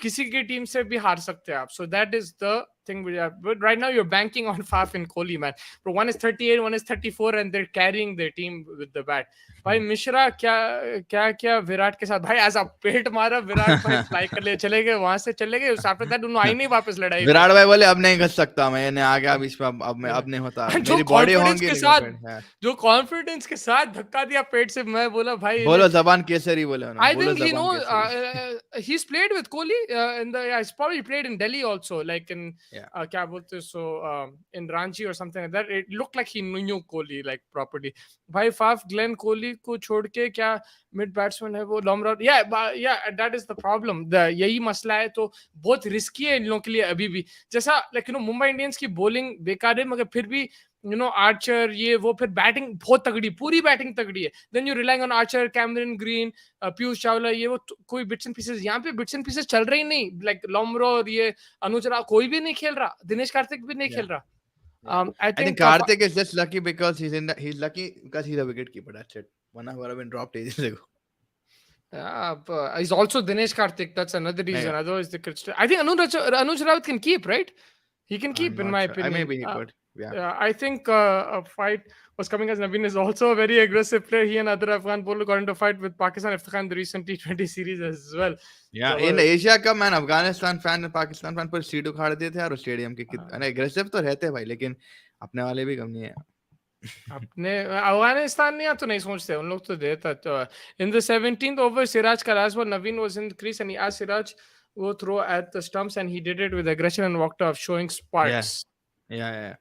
किसी की टीम से भी हार सकते हैं आप. So that is the thing we have. But right now you're banking on Faf and Kohli, man. But one is 38, one is 34, and they're carrying their team with the bat. भाई मिश्रा क्या विराट के साथ भाई ऐसा पेट मारा, विराट भाई फ्लाई कर ले चले गए, वहां से चले गए. आफ्टर दैट उन्होंने आई नहीं वापस लड़ाई. विराट भाई बोले अब नहीं घस सकता, मैंने आ गया बीच में, अब नहीं होता, मेरी बॉडी होंगी जो कॉन्फिडेंस के साथ धक्का दिया पेट से. मैं बोला भाई बोलो जबान केसरी बोले उन्होंने. I think he knows. He's played with Kohli in the. He's probably played in Delhi also, like in क्या बोलते हैं, so in Ranchi or something like that. It looked like he knew Kohli like properly. भाई Faf Glenn Kohli को छोड़ के क्या mid batsman है वो Lomrod. Yeah, that is the problem. यही मसला है. तो बहुत रिस्की है इन लोगों के लिए अभी भी. जैसा like मुंबई इंडियंस की bowling बेकार है, मगर फिर भी आर्चर ये वो, फिर बैटिंग बहुत तगड़ी, पूरी बैटिंग तगड़ी है. Then you relying on Archer, Cameron Green, Piyush Chawla, ये वो कोई बिट्स एंड पीसेस. यहाँ पे बिट्स एंड पीसेस चल रही नहीं. लाइक लोमरो और ये अनुज राव, कोई भी नहीं खेल रहा. दिनेश कार्तिक भी नहीं खेल रहा. I think Karthik is just lucky because he's lucky because he's a wicket keeper. That's it. One would have been dropped ages ago. He's also Dinesh Karthik. That's another reason. Otherwise, they could still. I think Anuj Rawat can keep, right? He can keep, in my opinion. Maybe he could. Yeah. I think a fight was coming, as Naveen is also a very aggressive player. He and other Afghan bowler got into a fight with Pakistan Iftikhar in the recent T20 series as well. Yeah, so, in Asia Cup, man, Afghanistan fan and Pakistan fan पर seat उखाड़ दिए थे यार stadium के. कितने aggressive तो रहते हैं भाई, लेकिन अपने वाले भी कम नहीं है. अपने अफगानिस्तान नहीं तो नहीं सोचते उन लोग तो देता. तो in the 17th over, Siraj का last ball, Naveen was in the crease and he asked Siraj go throw at the stumps, and he did it with aggression and walked off, showing sparks. Yeah.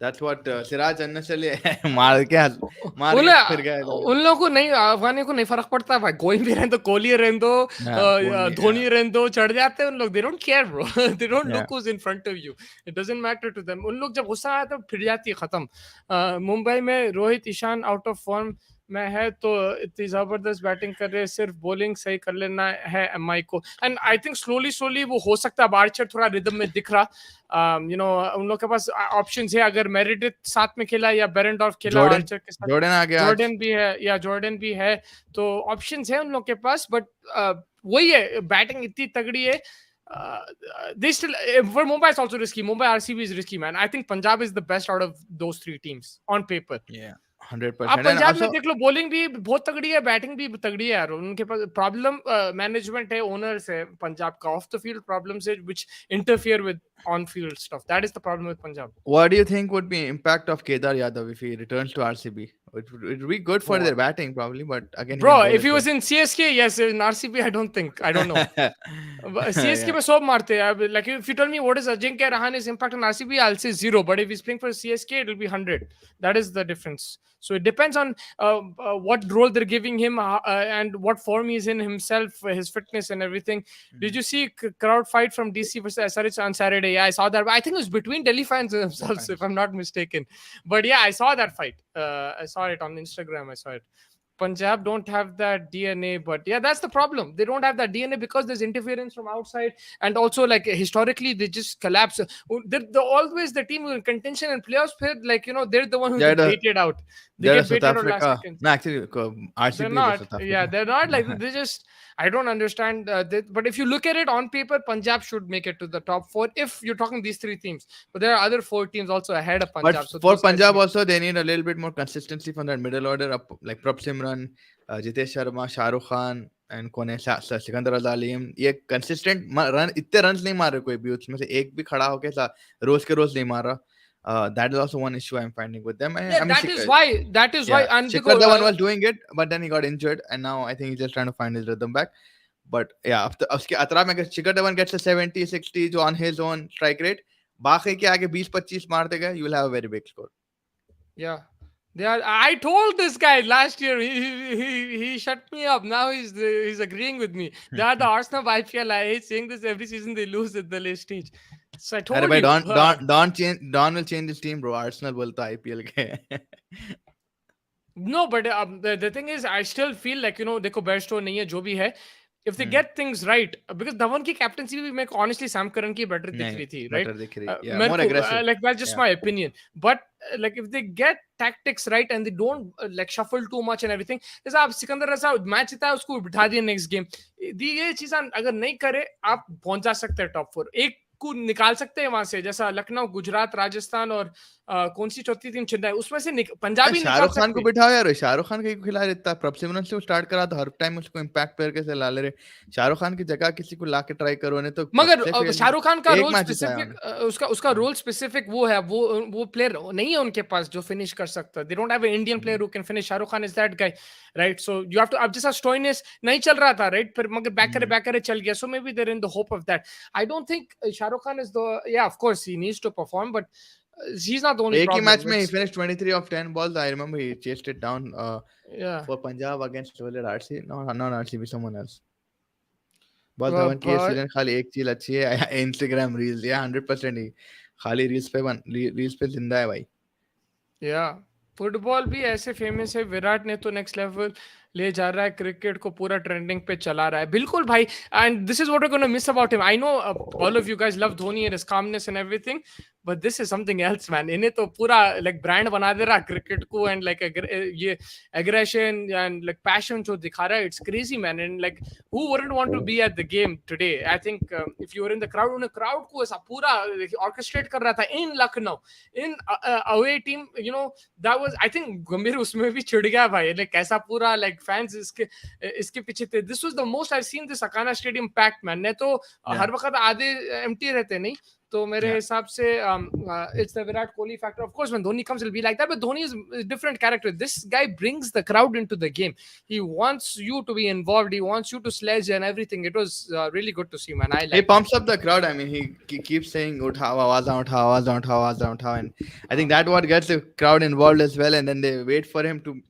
That's what Siraj unnecessarily मार के मार उन के फिर गया इधर उन उधर. लोगों को नहीं, अफगानियों को नहीं फर्क पड़ता भाई, कोई भी रहने दो, कोहली रहने दो, Yeah, only yeah, धोनी रहने दो, चढ़ जाते हैं उन लोग, they don't care bro, they don't yeah. Look who's in front of you, it doesn't matter to them. उन लोग जब गुस्सा आता है तो फिर जाती है, खत्म। मुंबई में Rohit Ishan out of form में है तो इतनी जबरदस्त बैटिंग कर रहे हैं, सिर्फ बॉलिंग सही कर लेना है एमआई को, and I think slowly slowly वो हो सकता है, आर्चर थोड़ा रिदम में दिख रहा, उन लोग के पास ऑप्शंस है, अगर मेरिडिथ साथ में खेला या बेरेंडॉर्फ खेला जॉर्डन आर्चर के साथ, जॉर्डन आ गया आज. जॉर्डन भी है, या जॉर्डन भी है, तो ऑप्शंस है उन लोग के पास, बट वही है, बैटिंग इतनी तगड़ी है। They still, for Mumbai is also risky. Mumbai RCB is risky, man. I think Punjab is the best out of those three teams on paper. Yeah, आप 100%. And पंजाब में also देख लो, बॉलिंग भी बहुत तगड़ी है, बैटिंग भी तगड़ी है यार, उनके पास प्रॉब्लम मैनेजमेंट है, ओनर्स है पंजाब का, ऑफ द फील्ड प्रॉब्लम्स है which interfere with on field stuff, that is the problem with Punjab. what do you think would be impact of Kedar Yadav if he returns to RCB? It would be good for their batting probably, but again Bro, he'll bowl if he as well. was in CSK, yes. In RCB, I don't think. I don't know. CSK Yeah. में सब मारते हैं. Like if you tell me what is Ajinkya Rahane's impact on RCB, I'll say 0. But if he's playing for CSK, it'll be 100. That is the difference. So it depends on what role they're giving him and what form he's in himself, his fitness and everything. Did you see crowd fight from DC versus SRH on Saturday? Yeah, I saw that. I think it was between Delhi fans themselves, if I'm not mistaken. But yeah, I saw that fight. I saw it on Instagram. I saw it. Punjab don't have that DNA, but yeah, that's the problem. They don't have that DNA because there's interference from outside, and also like historically they just collapse. They're always the team in contention and playoffs. Like they're the one who They're get the baited out. They they're get the South baited out last Africa. second. No, actually, They're RCB is the not. South Yeah, Africa. they're not like they just. I don't understand. But if you look at it on paper, Punjab should make it to the top 4 if you're talking these three teams. But there are other 4 teams also ahead of But Punjab. So for those guys Punjab make- also, they need a little bit more consistency from that middle order, up, like Prab Simran, Jitesh Sharma, Shahrukh Khan, and कौन है सिकंदर अलीम. ये consistent run, इतने runs नहीं मार रहे कोई भी, उसमें से एक भी खड़ा होके रोज के रोज नहीं मार रहा. That is also one issue I'm finding with them. yeah, I mean, that is why. That is why. yeah, And Shikhar because Dhawan was doing it, but then he got injured, and now I think he's just trying to find his rhythm back. But yeah, उसके अतरा में अगर Shikhar Dhawan gets a 70, 60 जो on his own strike rate, बाकी के आगे 20-25 मार देगा, you will have a very big score. yeah, they are. I told this guy last year. He shut me up. Now he's agreeing with me. They are the Arsenal of IPL. I hate saying this every season. They lose at the late stage. So I told अरे भाई you. Don will change his team, bro. Arsenal बोलता IPL के. No, but the thing is, I still feel like देखो Bairstow नहीं है, जो भी है. If they get things right, because Dhawan की captaincy भी मेरे को honestly Sam Curran की better दिख रही थी, right? Better दिख रही, yeah, मेरे more को, aggressive. like that's just Yeah. my opinion. But like if they get tactics right and they don't like shuffle too much and everything, जैसा आप सिकंदर रजा मैच जीता है, उसको बिठा दिया नेक्स्ट गेम, ये चीज अगर नहीं करे, आप पहुंच जा सकते हैं टॉप 4. एक को निकाल सकते हैं वहां से, जैसा लखनऊ, गुजरात, राजस्थान और कौन सी चौथी टीम चेन्नई, उसमें से पंजाबी निकाल शाहरुख खान को सकते हैं. बिठाओ यार. शाहरुख खान को खिला देता. प्रभ सिमरन से स्टार्ट करा तो हर टाइम उसको इंपैक्ट प्लेयर के से ला ले रहे. शाहरुख खान की जगह किसी को लाके ट्राई करो, नहीं तो मगर शाहरुख खान का एक रोल मैच जीता है स्पेसिफिक, उसका रोल स्पेसिफिक वो है, वो प्लेयर नहीं है उनके पास जो फिनिश कर सकता है. They don't have an Indian player who can finish. Shahrukh Khan is that guy, right? So you have to. अब जैसा स्टोइनिस नहीं चल रहा था, राइट, फिर मगर बैक करे चल गया, so maybe there in the hope of that. I don't think Shahrukh Khan is the, yeah of course he needs to perform, but he's not the only एक ही problem. मैच में he finished 23 of 10 balls. I remember he chased it down Yeah. for Punjab against RC. No, not RCB, someone else. Ball Dhawan की season खाली एक चीज अच्छी है, Instagram reels. या 100% ही खाली रील्स पे जिंदा है भाई. या फुटबॉल भी ऐसे फेमस है. विराट ने तो नेक्स्ट लेवल ले जा रहा है, क्रिकेट को पूरा ट्रेंडिंग पे चला रहा है. बिल्कुल भाई, and this is what we gonna miss about him. I know all of you guys love Dhoni and his calmness and everything, but this is something else man. इन्हें तो पूरा लाइक ब्रांड बना दे रहा क्रिकेट को, एंड लाइक ये aggression and like passion जो दिखा रहा है, it's crazy man. And like who wouldn't want to be at the game today? I think if you were in the crowd, उन्हें crowd को ऐसा पूरा ऑर्केस्ट्रेट कर रहा था in Lucknow, in away team, that was, I think Gambhir उसमें भी चिढ़ गया भाई, लाइक कैसा पूरा लाइक like fans इसके पीछे थे. This was the most I've seen this Akana Stadium packed, man. नहीं तो हर वक्त आधे empty रहते नहीं. तो मेरे हिसाब से it's the Virat Kohli factor. Of course, when Dhoni comes, it'll be like that. But Dhoni is a different character. This guy brings the crowd into the game. He wants you to be involved. He wants you to sledge and everything. It was really good to see, man. He pumps up the crowd. I mean, he keeps saying "Uthao, आवाज़ उठाओ, आवाज़ उठाओ, आवाज़ उठाओ," and I think that what gets the crowd involved as well. And then they wait for him to.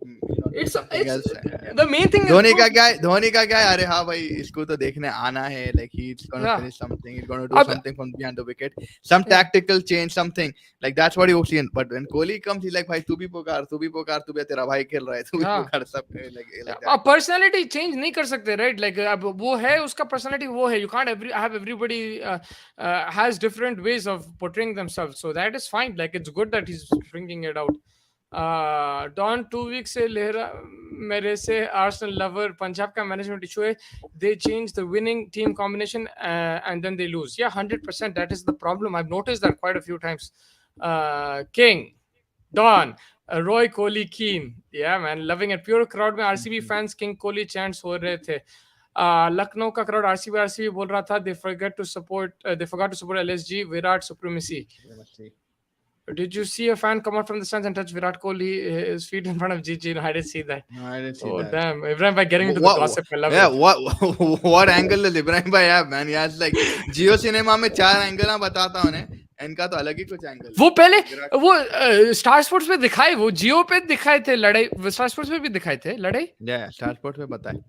It's the main thing. Dhoni का क्या है? अरे हाँ भाई, इसको तो देखने आना है. Like he's gonna finish something. He's gonna do something from behind the wicket. Some tactical change, something like that's what you see. But when Kohli comes, he's like, भाई तू भी पुकार, तू भी तेरा भाई खेल रहा है, तू भी पुकार, सब like that. Personality change नहीं कर सकते, right? Like अब वो है उसका personality वो है. You can't have everybody has different ways of portraying themselves. So that is fine. Like it's good that he's bringing it out. Don 2 weeks से लेहरा मेरे से Arsenal lover पंजाब का management issue है. They change the winning team combination and then they lose. Yeah, 100%. That is the problem. I've noticed that quite a few times. King, Don, Roy Kohli Keen. Yeah, man, loving it. Pure crowd में RCB fans King Kohli chants हो रहे थे. लखनऊ का crowd RCB बोल रहा था. They forgot to support LSG. Virat supremacy. Did you see a fan come out from the stands and touch Virat Kohli, his feet in front of Gigi? No, I didn't see that. No, I didn't see that. Oh, damn. Ibrahim Bhai getting into the gossip. I love it. What angle does Ibrahim Bhai have, man? He has like Jio Cinema में 4 angle ना बताता हूँ उन्हें. इनका तो अलग ही कुछ angle. वो पहले वो स्टार स्पोर्ट्स पे दिखाए, वो जियो पे दिखाए थे लड़ाई, स्टार स्पोर्ट्स पे भी दिखाए थे लड़ाई. स्टार स्पोर्ट्स पे बताए.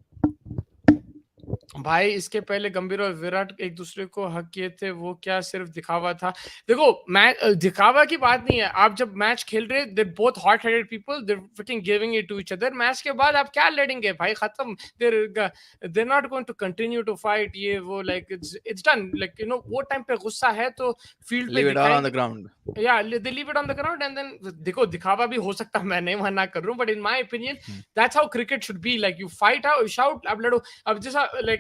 भाई इसके पहले गंभीर और विराट एक दूसरे को हक किए थे, वो क्या सिर्फ दिखावा था? देखो मैच दिखावा की बात नहीं है. आप जब मैच खेल रहे, they both hot headed people, they freaking giving it to each other. Match के बाद आप क्या लड़ेंगे भाई? खत्म. They not going to continue to fight. ये वो like it's done. Like you know वो टाइम पे गुस्सा है तो फील्ड पे दिखाएं on the ground. Yeah they leave it on the ground and then देखो दिखावा भी हो सकता है, मैं नहीं मना कर रहा हूं, but in my opinion that's how cricket should be. Like you fight out, shout, अब लड़ो. अब जैसा लाइक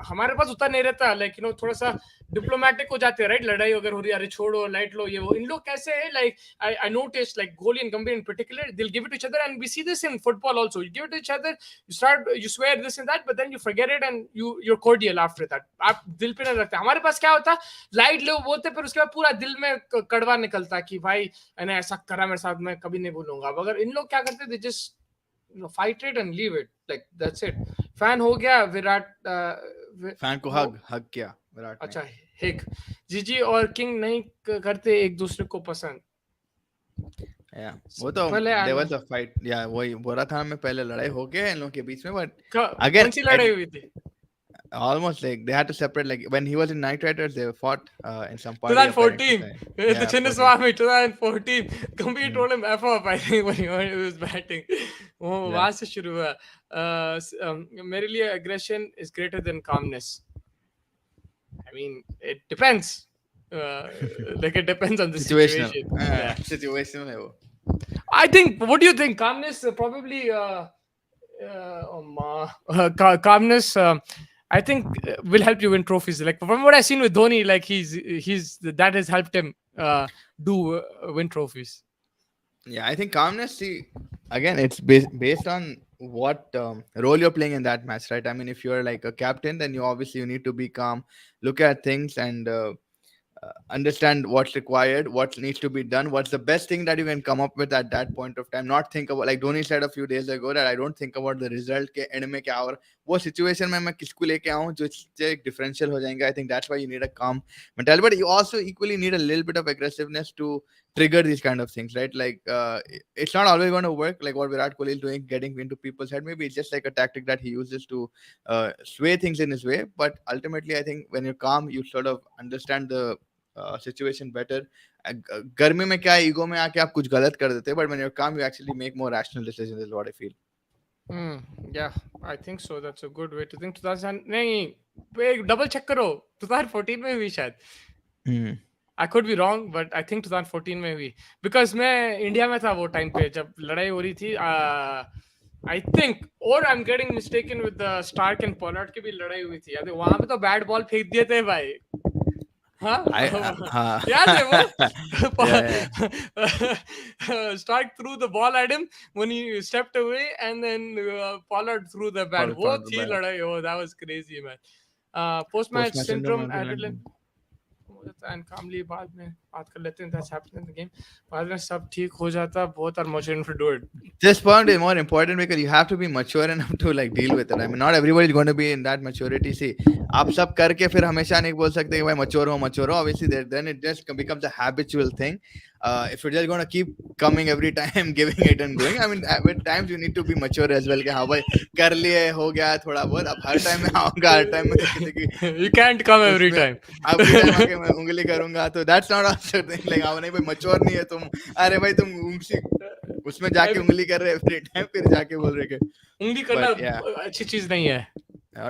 हमारे पास उतना नहीं रहता, लाइक यू नो थोड़ा सा डिप्लोमेटिक हो जाते हैं, राइट? लड़ाई अगर हो रही है, अरे छोड़ो, लाइट लो, ये वो. इन लोग कैसे है, like I notice like Kohli and Gambhir in particular, they'll give it to each other, and we see this in football also. You give it to each other, you swear this and that, but then you forget it and you're cordial after that. आप दिल पे नहीं रखते. हमारे पास क्या होता, light लो बोलते, फिर उसके बाद पूरा दिल में कड़वा निकलता कि भाई मैंने ऐसा करा मेरे साथ, मैं कभी नहीं भूलूंगा. अगर इन लोग क्या करते, they just fight it and leave it, like that's it. Fan हो गया विराट, फैन को हग किया विराट. अच्छा, हिक. जीजी और किंग नहीं करते एक दूसरे को पसंद. वो तो there was a fight. वही बोला था मैं, पहले लड़ाई हो गया इन लोगों के बीच में, but again कौन सी लड़ाई हुई थी? Almost like they had to separate. Like when he was in Knight Riders, they fought in some party. 2014. The Chinnaswamy 2014. Gambhir told him F off, I think, when he was batting. वो वहाँ से शुरू हुआ. मेरे लिए aggression is greater than calmness. I mean, it depends. Like it depends on the situation. Situational है वो. I think. What do you think? Calmness probably. Calmness. I think will help you win trophies. Like from what I've seen with Dhoni, like he's that has helped him win trophies. Yeah, I think calmness. See, again, it's based on what role you're playing in that match, right? I mean, if you're like a captain, then you need to be calm, look at things, and understand what's required, what needs to be done, what's the best thing that you can come up with at that point of time. Not think about, like Dhoni said a few days ago, that I don't think about the result के end में क्या हो रहा, वो situation में मैं किसको लेके आऊँ जो इससे differential हो जाएंगे. I think that's why you need a calm mentality, but you also equally need a little bit of aggressiveness to trigger these kind of things, right? Like it's not always going to work, like what Virat Kohli is doing, getting into people's head. Maybe it's just like a tactic that he uses to sway things in his way, but ultimately I think when you're calm, you sort of understand the situation better. गर्मी में क्या ego में आके आप कुछ गलत कर देते हैं, but when you're calm you actually make more rational decisions, is what I feel. Yeah, I think so. That's a good way to think. 2000 नहीं, double check करो, 2014 में हुई शायद. I could be wrong, but I think 2014 में हुई, because मैं India में था वो टाइम पे जब लड़ाई हो रही थी. I think, or I'm getting mistaken with the Stark and Pollard की भी लड़ाई हुई थी. वहाँ पे तो बैट बॉल फेंक दिए थे भाई. हाँ याद है वो yeah, Stark threw the ball at him when he stepped away, and then Pollard threw the bat. वो for थी bad. लड़ाई. Oh, that was crazy, man. Post match Post-match syndrome, syndrome, adrenaline adrenaline. हो जाता है, and calmly बाद में बात कर लेते हैं. That's happened in the game. बाद में सब ठीक हो जाता. Both are motivated to do it. This point is more important because you have to be mature enough to like deal with it. I mean, not everybody is going to be in that maturity. See, आप सब करके फिर हमेशा नहीं बोल सकते कि भाई mature हो. Obviously, then it just becomes a habitual thing. If you're just going to keep coming every time, giving it and going, I mean, at times you need to be mature as well. कि हाँ भाई कर लिए हो गया थोड़ा बहुत. अब हर time में आऊँगा, हर time में किसी की You can't come every उसमें time. every time आके मैं उंगली करूँगा तो that's not also thing. Like हाँ नहीं भाई mature नहीं है तुम. अरे भाई तुम उंगली उसमें जाके उंगली कर रहे every time फिर जाके बोल रहे कि उंगली करना but yeah. अच्छी चीज नहीं है.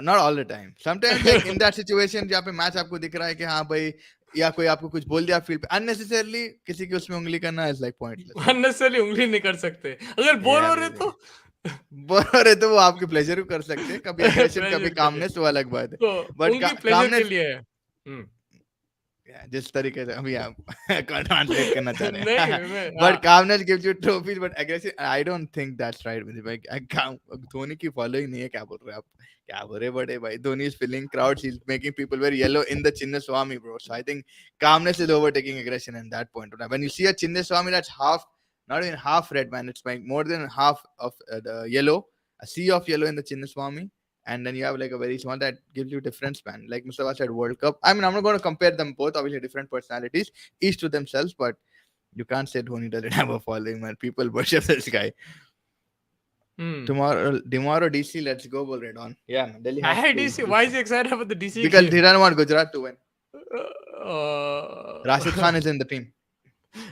Not all the time. Sometimes like in that situation जहाँ पे मैच आपको दिख रहा है कि हाँ भाई या कोई आपको कुछ बोल दिया फील्ड पे unnecessarily किसी की उसमें उंगली करना is like pointless. Unnecessarily उंगली नहीं कर सकते. अगर बोर हो रहे तो बोर हो रहे तो वो आपके प्लेजर भी कर सकते हैं. कभी aggression कभी Pleasure के लिए. calmness वो अलग बात है. तो But उनकी प्लेजर के calmness लिए है. जिस तरीके से अभी आप ट्रांसलेट करना चाह रहे हैं. नहीं मैं But calmness gives you trophies, but aggressive, I don't think that's right. भाई धोनी की फॉलोइंग नहीं है. क्या बोल रहे हैं आप? क्या बोल रहे बड़े भाई? Dhoni is filling crowds, he's making people wear yellow in the Chinnaswamy, bro. So I think calmness is overtaking aggression in that point. When you see a Chinnaswamy that's half, not even half red, man, it's like more than half of the yellow, a sea of yellow in the Chinnaswamy. And then you have like a very small that gives you difference, man. Like Mustafa said, World Cup. I mean, I'm not going to compare them both. Obviously, different personalities, each to themselves. But you can't say Dhoni doesn't have a following, man. People worship this guy. Tomorrow, DC, let's go, Bull Red on. Yeah, man. Delhi has to DC. Why is he excited about the DC? Because he doesn't want Gujarat to win. Uh, Rashid Khan is in the team.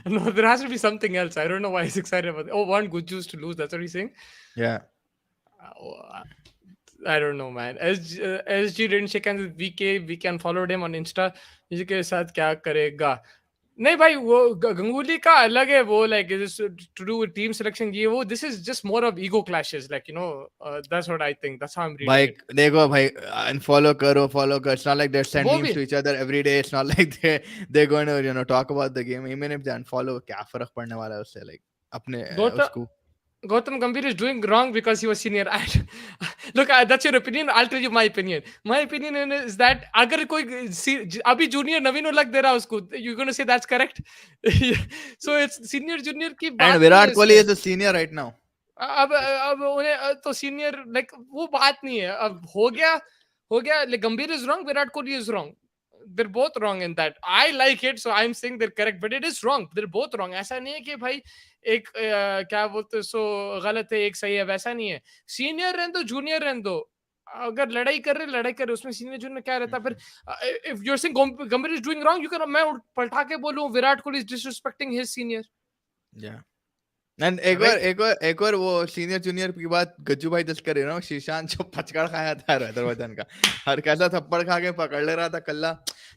No, there has to be something else. I don't know why he's excited about it. Oh, want Gujus to lose. That's what he's saying. Yeah. I don't know, man. SG didn't shake hands with VK. We can follow him on Insta. इसके साथ क्या करेगा? नहीं भाई वो गंगुली का अलग है वो like to do with team selection ये वो. This is just more of ego clashes, like, you know, that's what I think. That's how I'm reading it. देखो भाई unfollow करो. It's not like they're sending memes to each other every day. It's not like they're going to, you know, talk about the game. Even if they unfollow, क्या फर्क पड़ने वाला है उससे? Like अपने उसको. Gautam Gambhir is doing wrong because he was senior. Look, that's your opinion. I'll tell you my opinion. My opinion is that अगर कोई अभी junior नवीन उलग दे रहा है उसको, you're going to say that's correct. So it's senior junior की बात. And Virat Kohli is a senior right now. अब उन्हें तो senior like वो बात नहीं है. अब हो गया. Like Gambhir is wrong. Virat Kohli is wrong. They're both wrong in that. I like it, so I'm saying they're correct, but it is wrong. They're both wrong. ऐसा नहीं है कि भाई एक क्या बोलते सो गलत है एक सही है, वैसा नहीं है. सीनियर रहने दो, जूनियर रहने दो. अगर लड़ाई कर रहे उसमें सीनियर जूनियर क्या रहता फिर. If you're saying Gambhir is doing wrong, you can मैं पलटा के बोलूं Virat Kohli is disrespecting his senior. Yeah. And एक और वो सीनियर जूनियर की बात गज्जू भाई दस कर रहे ना. शीशांत जो पचकड़ खाया था हैदराबाद का, हर कैसा थप्पड़ खा के पकड़ ले रहा था कल्ला.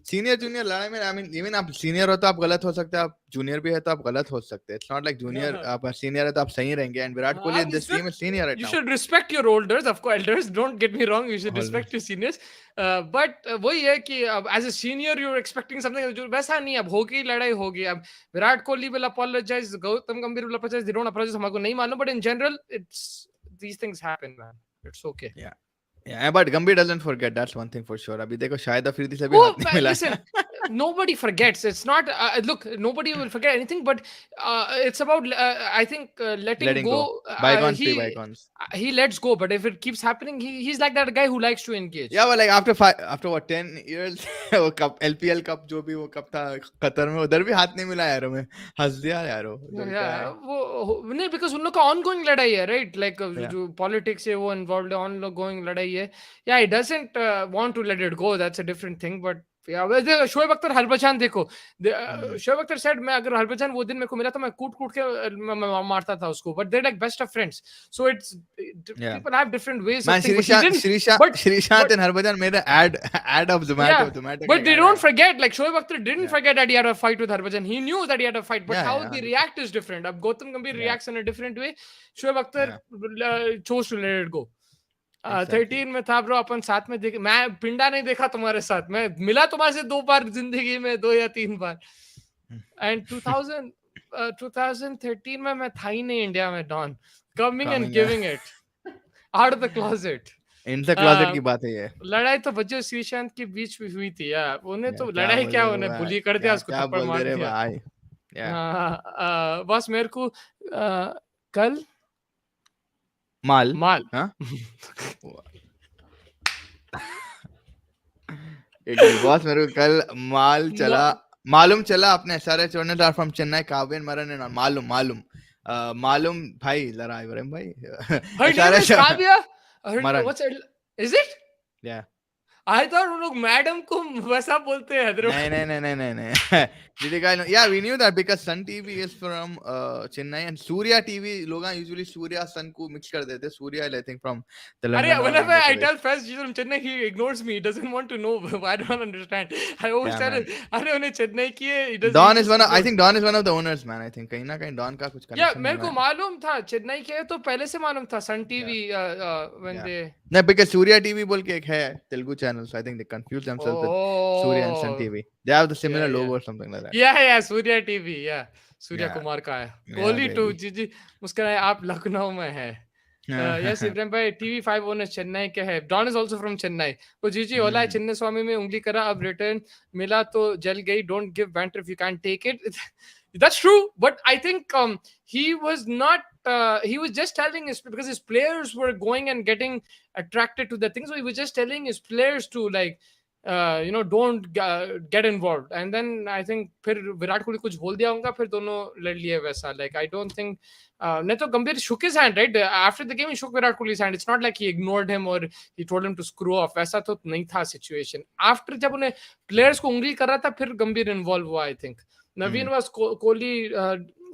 सीनियर जूनियर लड़ाई में आई मीन इवन आप सीनियर हो तो आप गलत हो सकते हैं, आप जूनियर भी है तो आप गलत हो सकते हैं. इट्स नॉट लाइक जूनियर आप सीनियर है तो आप सही रहेंगे. And Virat Kohli in this team is senior right now. You should respect your elders, of course. Elders, don't get me wrong, you should respect your seniors. But वही है कि as a senior you're expecting something. वैसा नहीं. अब होगी लड़ाई होगी. अब विराट कोहली will apologize, गौतम गंभीर will apologize. They don't apologize. हमको नहीं मालूम, but in general it's these things happen, man. It's okay. Yeah, but Gambhir doesn't forget. That's one thing for sure. अभी देखो शायद अफरीदी से भी हाथ नहीं मिला. Listen, nobody forgets. It's not look, nobody will forget anything, but it's about I think letting go. Bygones be bygones. He lets go, but if it keeps happening, he's like that guy who likes to engage. Yeah, but like after what 10 years वो cup LPL cup जो भी वो cup था Qatar में, उधर भी हाथ नहीं मिला यार. हमें हंस दिया यार वो. Yeah, वो नहीं, because उन लोग का ongoing लड़ाई है, right? Like जो politics है वो involved है, ongoing लड़ाई है. Yeah, he doesn't want to let it go. That's a different thing, but Shoaib Akhtar Harbhajan देखो. शोएब अख्तर said मैं अगर हरभजन वो दिन मेरे को मिला तो मैं कूट के मारता था उसको. But they're like best of friends. So it's people have different ways of thinking. Shrishant and Harbhajan made an ad of Zomato. But they don't forget, like Shoaib Akhtar didn't forget that he had a fight with Harbhajan. He knew that he had a fight, but how they react is different. Ab Gautam Gambhir reacts in a different way. Shoaib Akhtar chose to let it go. Exactly. 13 में था bro, अपन साथ में देखे, मैं पिंडा नहीं देखा तुम्हारे साथ, मैं मिला तुम्हारे से 2 बार जिंदगी में, 2 या 3 बार। एंड 2013 में मैं था ही नहीं इंडिया में, Don coming and Coming giving it out of the closet. in the closet की बात है ये। लड़ाई तो बच्चों श्रीशांत के बीच में हुई थी यार, उन्हें यार तो क्या लड़ाई बोल क्या, रहे हो उन्हें भाई, बुली कर दिया, उसको क्या थप्पड़ बोल दे मार रहे दिया। भाई। या बस मेरे को कल माल। माल हाँ एक बॉस मेरे को कल माल चला, मालूम चला अपने सारे स्टूडेंट आर फ्रॉम चेन्नई, काव्यन मरन एंड मालूम मालूम मालूम भाई लड़ा इब्राहिम भाई her name सारे is Kavya, मरन। what's it, is it? या I thought उन लोग मैडम को वैसा बोलते हैं नहीं हैदराबाद। नहीं नहीं नहीं नहीं नहीं did you guys know? Yeah, we knew that because Sun TV is from Chennai and Surya TV लोग usually Surya Sun को mix कर देते, Surya I think from अरे Telangana or whenever Andhra I Pradesh. tell Faiz he's from Chennai, he ignores me. He doesn't want to know. I don't understand. I always Yeah, tell man. him, अरे उन्हें चेन्नई की है, he does, Don he is just one of, I ignores. think Don is one of the owners, man. I think कहीं ना कहीं Don का कुछ या connection मेरे होगा। को मालूम था चेन्नई के है, तो पहले से मालूम था Sun TV when Yeah. they, No, because Surya TV बोल के एक है Telugu channel, so I think they confuse themselves with Surya and Sun oh TV. They have the similar yeah logo or something like that. yeah Surya TV, या Surya Yeah, Kumar का है। yeah, Kohli too baby. जी मुस्कुराए, आप लखनऊ में है। यस इब्राहिम भाई, TV5 owner Chennai के है। Don is also from Chennai. वो जी होला है, चिन्ने स्वामी में उंगली करा, अब रिटर्न मिला तो जल गई। Don't give banter if you can take it. That's true, but I think he was not. He was just telling his, because his players were going and getting attracted to the thing, so he was just telling his players to like, don't get involved. And then I think फिर विराट कोहली कुछ बोल दिया होगा, फिर दोनों लड़ लिए वैसा। Like I don't think नहीं तो गंभीर shook his hand, right? After the game he shook Virat Kohli's hand. It's not like he ignored him or he told him to screw off. वैसा तो नहीं था situation. After जब उन्हें players को उंगली कर रहा था, फिर गंभीर involve हुआ, I think. Naveen was Kohli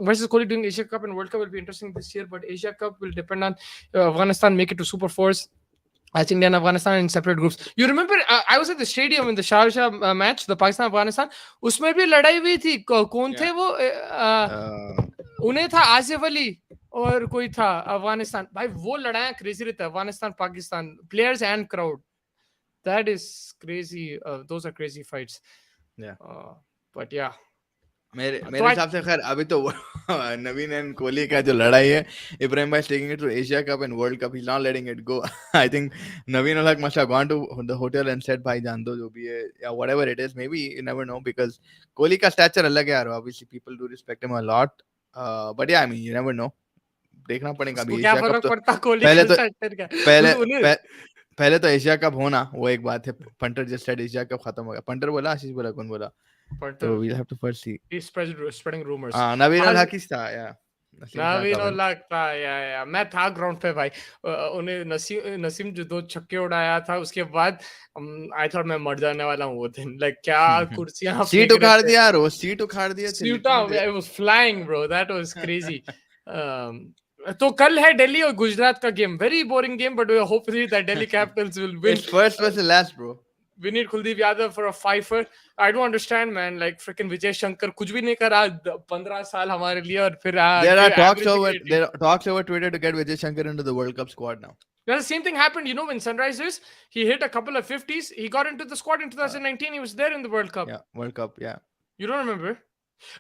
versus Kohli doing Asia Cup and World Cup will be interesting this year, but Asia Cup will depend on Afghanistan make it to Super Fours. As India and Afghanistan in separate groups. You remember I was at the stadium in the Sharjah match, the Pakistan Afghanistan. उसमें भी लड़ाई हुई थी। कौन थे वो? उन्हें था आसिफ अली और कोई था अफगानिस्तान। भाई वो लड़ाइयाँ क्रेजी रहता है, Afghanistan Pakistan, players and crowd, that is crazy. Those are crazy fights. Yeah. But yeah, मेरे हिसाब से खैर अभी तो नवीन एंड कोहली का जो लड़ाई है, इब्राहिम भाई taking it to Asia Cup and World Cup, he not letting it go. I think Naveen like must have gone to the hotel and said भाई जान दो जो भी है, yeah whatever it is, maybe you never know, because Kohli का stature अलग है यार, obviously people do respect him a lot, but yeah I mean you never know, देखना पड़ेगा अभी। क्या एशिया कप फर्क तो पड़ता कोहली पहले का तो स्टार्टर का? पहले तो एशिया कप होना वो एक बात है, punter just said Asia cup खत्म हो गया, पंटर बोला, आशीष बोला, कौन बोला? So we'll have to first see. He's spreading rumors. Naveen ul Haq था, yeah. नवीन उल हक था, या मैं था ग्राउंड पे भाई। उन्हें नसीम जो 2 छक्के उड़ाया था, उसके बाद आई थॉट मैं मर जाने वाला हूँ वो दिन। लाइक क्या कुर्सियां सीट उखाड़ दिया यार, वो सीट उखाड़ दिया, seat was flying bro, that was crazy. तो कल है दिल्ली और गुजरात का game, very boring game, but hopefully that Delhi Capitals will win. It's first versus last, bro. We need Kuldeep Yadav for a fifer. I don't understand, man. Like freaking Vijay Shankar कुछ भी नहीं करा 15 साल हमारे लिए, और फिर there are talks over Twitter to get Vijay Shankar into the World Cup squad now. Yeah, the same thing happened, when Sunrisers, he hit a couple of 50s. He got into the squad in 2019. He was there in the World Cup. Yeah, World Cup, yeah. You don't remember?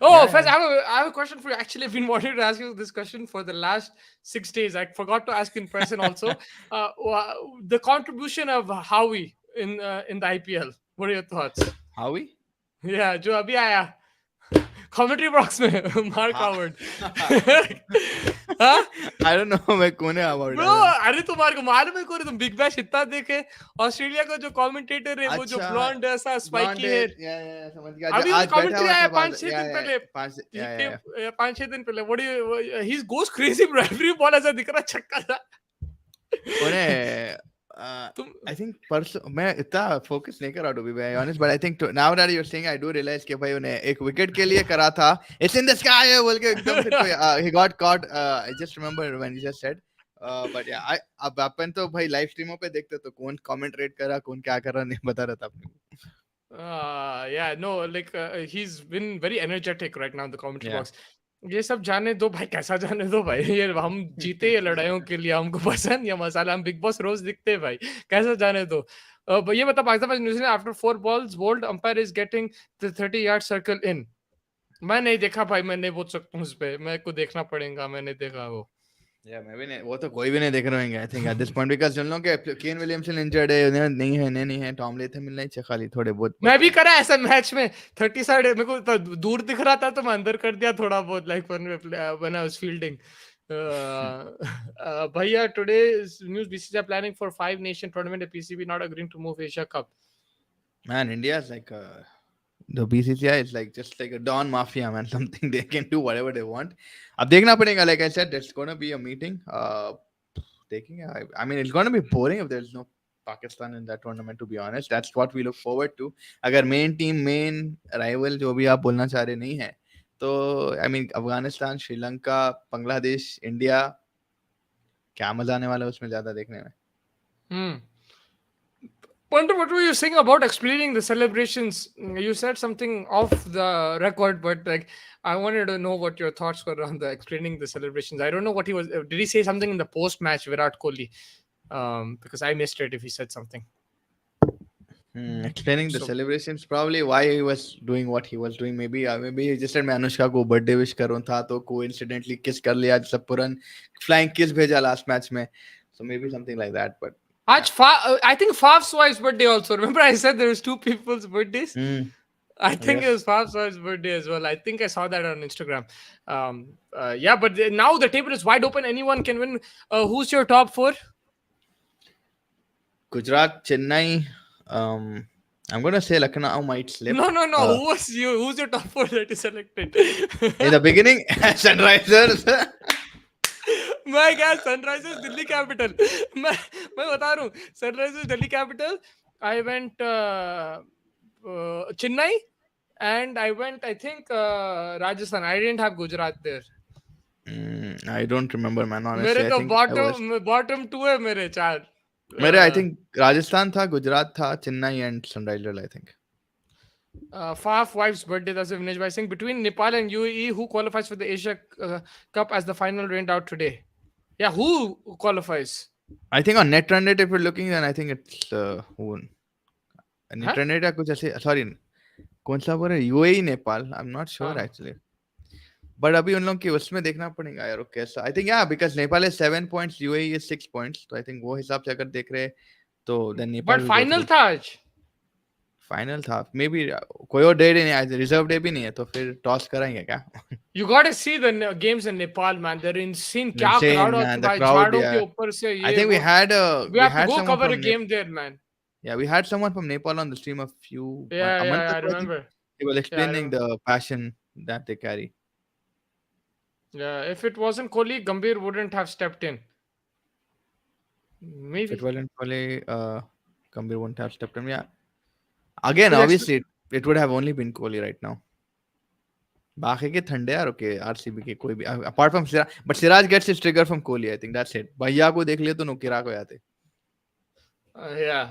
Oh, yeah, Faiz, yeah. I have a question for you. Actually, I've been wanting to ask you this question for the last 6 days. I forgot to ask in person also. The contribution of Howie in the IPL. What are your thoughts? Howie? Yeah, जो अभी आया commentary box में, Mark Howard. हाँ? I don't know मैं कौन है Howard? Bro, अरे तुम्हारे को मालूम है कौन है? तुम बिग बैश इतना देखे? ऑस्ट्रेलिया का जो कमेंटेटर है, वो जो ब्लॉन्ड ऐसा स्पाइकी है, समझ गया। अभी आज कमेंट्री आया 5-6 दिन पहले, 5-6 दिन पहले। What do you? He goes crazy, bro. Every ball ऐसा दिख रहा छक्का था। उन्हें I think मैं इतना फोकस नहीं कर रहा, to be very honest, but I think now that you're saying, I do realize कि भाई उन्हें एक विकेट के लिए करा था, it's in the sky बोल के एकदम फिर कोई he got caught. I just remember when you just said, but yeah, अब अपन तो भाई लाइव स्ट्रीमों पे देखते तो कौन कमेंट्रेट कर रहा, कौन क्या कर रहा नहीं बता रहा था अपने को। Yeah, no, like he's been very energetic right now in the commentary box. ये सब जाने दो भाई, कैसा जाने दो भाई, ये हम जीते ये लड़ाइयों के लिए, हमको पसंद या मसाला, हम बिग बॉस रोज दिखते हैं भाई, कैसा जाने दो। ये बता, Pakistan New Zealand after 4 balls bowled umpire is getting the 30 yard circle in. मैं नहीं देखा भाई, मैं नहीं बोल सकता हूँ उस पे, मेरे को देखना पड़ेगा, मैंने देखा वो। या मैं भी नहीं, वो तो कोई भी नहीं देख रहे होंगे I think at this point, because जिन लोगों के केन विलियमसन इंजर्ड है, उन्हें नहीं है टॉम लेथम मिलना ही चाहिए खाली थोड़े बहुत मैं भी बचे। करा ऐसा मैच में, 30 साइड मेरे को तो दूर दिख रहा था तो मैं अंदर कर दिया थोड़ा बहुत, like when I was fielding. भैया today news BCCI planning for 5 nation tournament, PCB not agreeing to move Asia Cup. Man, India is like the BCCI is like just like a Don Mafia, man. Something they can do whatever they want. अब देखना पड़ेगा, like I said, there's gonna be a meeting. Taking, I mean, it's gonna be boring if there's no Pakistan in that tournament. To be honest, that's what we look forward to. अगर main team, main rival जो भी आप बोलना चाह रहे नहीं है, तो I mean, Afghanistan, Sri Lanka, Bangladesh, India, क्या मजा आने वाला है उसमें ज्यादा देखने में। Wonder what were you saying about explaining the celebrations? You said something off the record, but like I wanted to know what your thoughts were on the explaining the celebrations. I don't know what he was. Did he say something in the post-match Virat Kohli? Because I missed it if he said something. Explaining the So celebrations, probably why he was doing what he was doing. Maybe he just said मैं अनुष्का को birthday wish करूँ था तो coincidentally kiss कर लिया, सब पुरन flying kiss भेजा last match में, so maybe something like that. But I think Faf's wife's birthday also. Remember I said there was 2 people's birthdays. I think it yes, was Faf's wife's birthday as well. I think I saw that on Instagram. Yeah, but now the table is wide open. Anyone can win. Who's your top 4? Gujarat, Chennai. I'm gonna say Lucknow might slip. No. Who was you? Who's your top 4 that is selected? In the beginning, Sunrisers. मैं क्या, Sunrisers Delhi capital. मैं बता रहा हूँ, Sunrisers Delhi capital, I went Chennai, and I went, I think, Rajasthan. I didn't have Gujarat there. I don't remember, man. Honestly, मेरे I तो think I was. bottom 2 है मेरे 4. मेरे I think राजस्थान था, गुजरात था, Chennai and Sunrisers, I think. Faf wife's birthday, that's Vinesh by saying between Nepal and UAE, who qualifies for the Asia Cup as the final rained out today? Yeah, who qualifies? I think on net run rate, if you're looking, then I think it's who? Net run rate या कुछ ऐसे, sorry, कौन सा बोल रहे, UAE Nepal, I'm not sure actually. But अभी उन लोग की उसमें देखना पड़ेगा यार कैसा. I think yeah, because Nepal is 7 points, UAE is 6 points. तो I think वो हिसाब से अगर देख रहे तो then Nepal. But final था आज. फाइनल था, मे बी कोई और डे नहीं, आज रिजर्व डे भी नहीं है, तो फिर टॉस कराएंगे क्या? You got to see the games in Nepal, man. They're insane. क्या crowd होती है भाई, झाड़ों के ऊपर से ये. I think we had we have to go cover a game there, man. Yeah, we had someone from Nepal on the stream a month I ago. remember. He was explaining the passion that they carry. Yeah, if it wasn't Kohli, Gambhir wouldn't have stepped in. Maybe. If it wasn't Kohli, Gambhir wouldn't have stepped in. Yeah. Again, obviously, it would have only been Kohli right now. बाकी के ठंडे यार, okay, RCB के कोई भी apart from Siraj, but Siraj gets his trigger from Kohli. I think that's it. भैया को देख ले तो नुकिरा को आते. Yeah,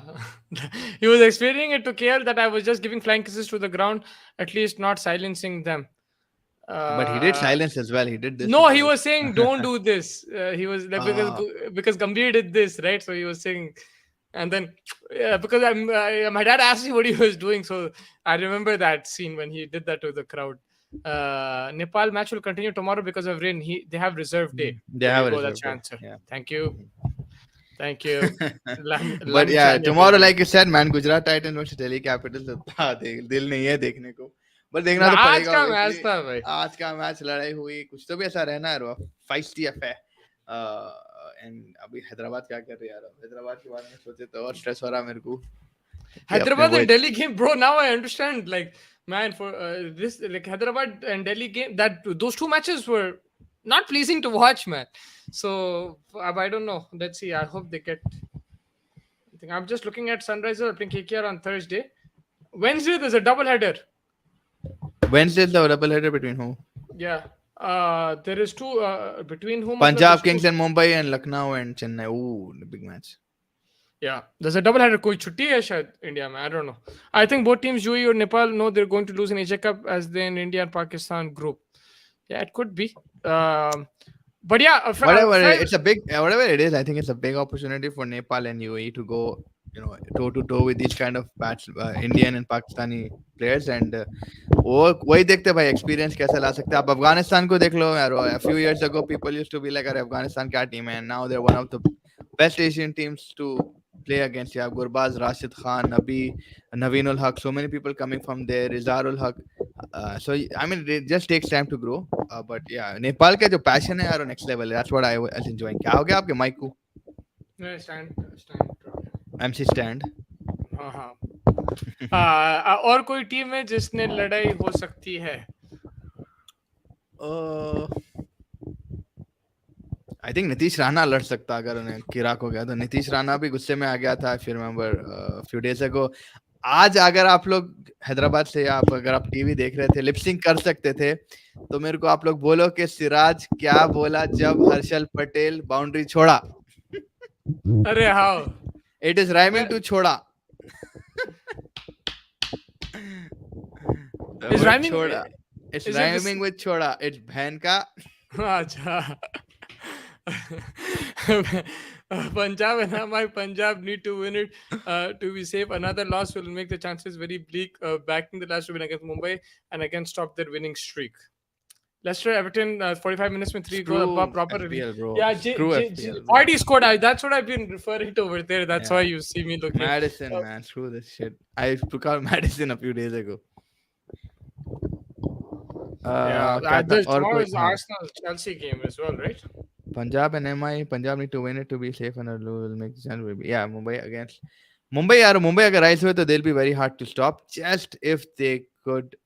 he was explaining it to KL that I was just giving flying kisses to the ground, at least not silencing them. But he did silence as well. He did this. No, he was saying don't do this. He was like, because Gambhir did this, right? So he was saying, and then because my dad asked me what he was doing, so I remember that scene when he did that to the crowd. Nepal match will continue tomorrow because of rain. They have reserve day. They have a reserve that's your day. answer. Yeah. Thank you. Thank you. But yeah, tomorrow, like you said, man, Gujarat Titans versus Delhi Capitals. दिल नहीं है देखने को. But देखना तो पड़ेगा. आज का मैच था भाई. आज का मैच लड़ाई हुई, कुछ तो भी ऐसा रहना है, feisty affair. And अभी हैदराबाद क्या कर रही है यार? हैदराबाद के बारे में सोचे तो और स्ट्रेस हो रहा है मेरे को. Hyderabad and Delhi game, bro. Now I understand. Like, man, for this, like Hyderabad and Delhi game, that those 2 matches were not pleasing to watch, man. So I don't know. Let's see. I hope they get. I think I'm just looking at Sunrisers playing KKR on Thursday. Wednesday there's a double header. Wednesday is the double header between who? Yeah. There is 2 between whom? Punjab Kings and Mumbai and Lucknow and Chennai. Ooh, the big match. Yeah, there's a double header. कोई छुट्टी है शायद India में, I don't know. I think both teams UAE और Nepal know they're going to lose in Asia Cup as they in India and Pakistan group. Yeah, it could be. But yeah, Whatever fair. it's a big whatever it is, I think it's a big opportunity for Nepal and UAE to go, toe to toe with these kind of Indian and Pakistani players, and वो वही देखते हैं भाई experience कैसे ला सकते हैं आप अफगानिस्तान को देख लो यार a few years ago people used to be like अरे अफगानिस्तान क्या टीम है and now they're one of the best Asian teams to play against. You have Gurbaz, Rashid Khan, Nabi, Naveen ul Haq, so many people coming from there, Izar ul Haq. So I mean it just takes time to grow, but yeah Nepal का जो passion है यार next level. That's what I was enjoying. क्या हो गया आपके mic को? Yeah, stand. MC stand. हाँ हाँ. और कोई टीम है जिसने लड़ाई हो सकती है? आई थिंक नीतीश राणा लड़ सकता अगर उन्हें किराक हो गया तो. नीतीश राणा भी गुस्से में आ गया था, if you remember few days ago. आज अगर आप लोग हैदराबाद से या अगर आप टीवी देख रहे थे, लिपसिंग कर सकते थे, तो मेरे को आप लोग बोलो कि सिराज क्या बोला जब हर्षल पटेल बाउंड्री छोड़ा. अरे how it is rhyming to छोड़ा. Is rhyming- छोड़ा. It's is it this- rhyming with छोड़ा. It's बहन का. अच्छा. Punjab and my Punjab need to win it to be safe. Another loss will make the chances very bleak. Backing the last to win against Mumbai and again stop their winning streak. Leicester Everton 45 minutes with 3 goals above proper. FPL, bro. Yeah, Screw FPL, bro. Vardy scored. That's what I've been referring to over there. That's why you see me looking. Madison, man, screw this shit. I took out Madison a few days ago. Tomorrow is Arsenal Chelsea game as well, right? Punjab and MI. Punjab need to win it to be safe, and will make the chance. Yeah, Mumbai against Mumbai. यार Mumbai अगर rise हुए तो they'll be very hard to stop. Just if they could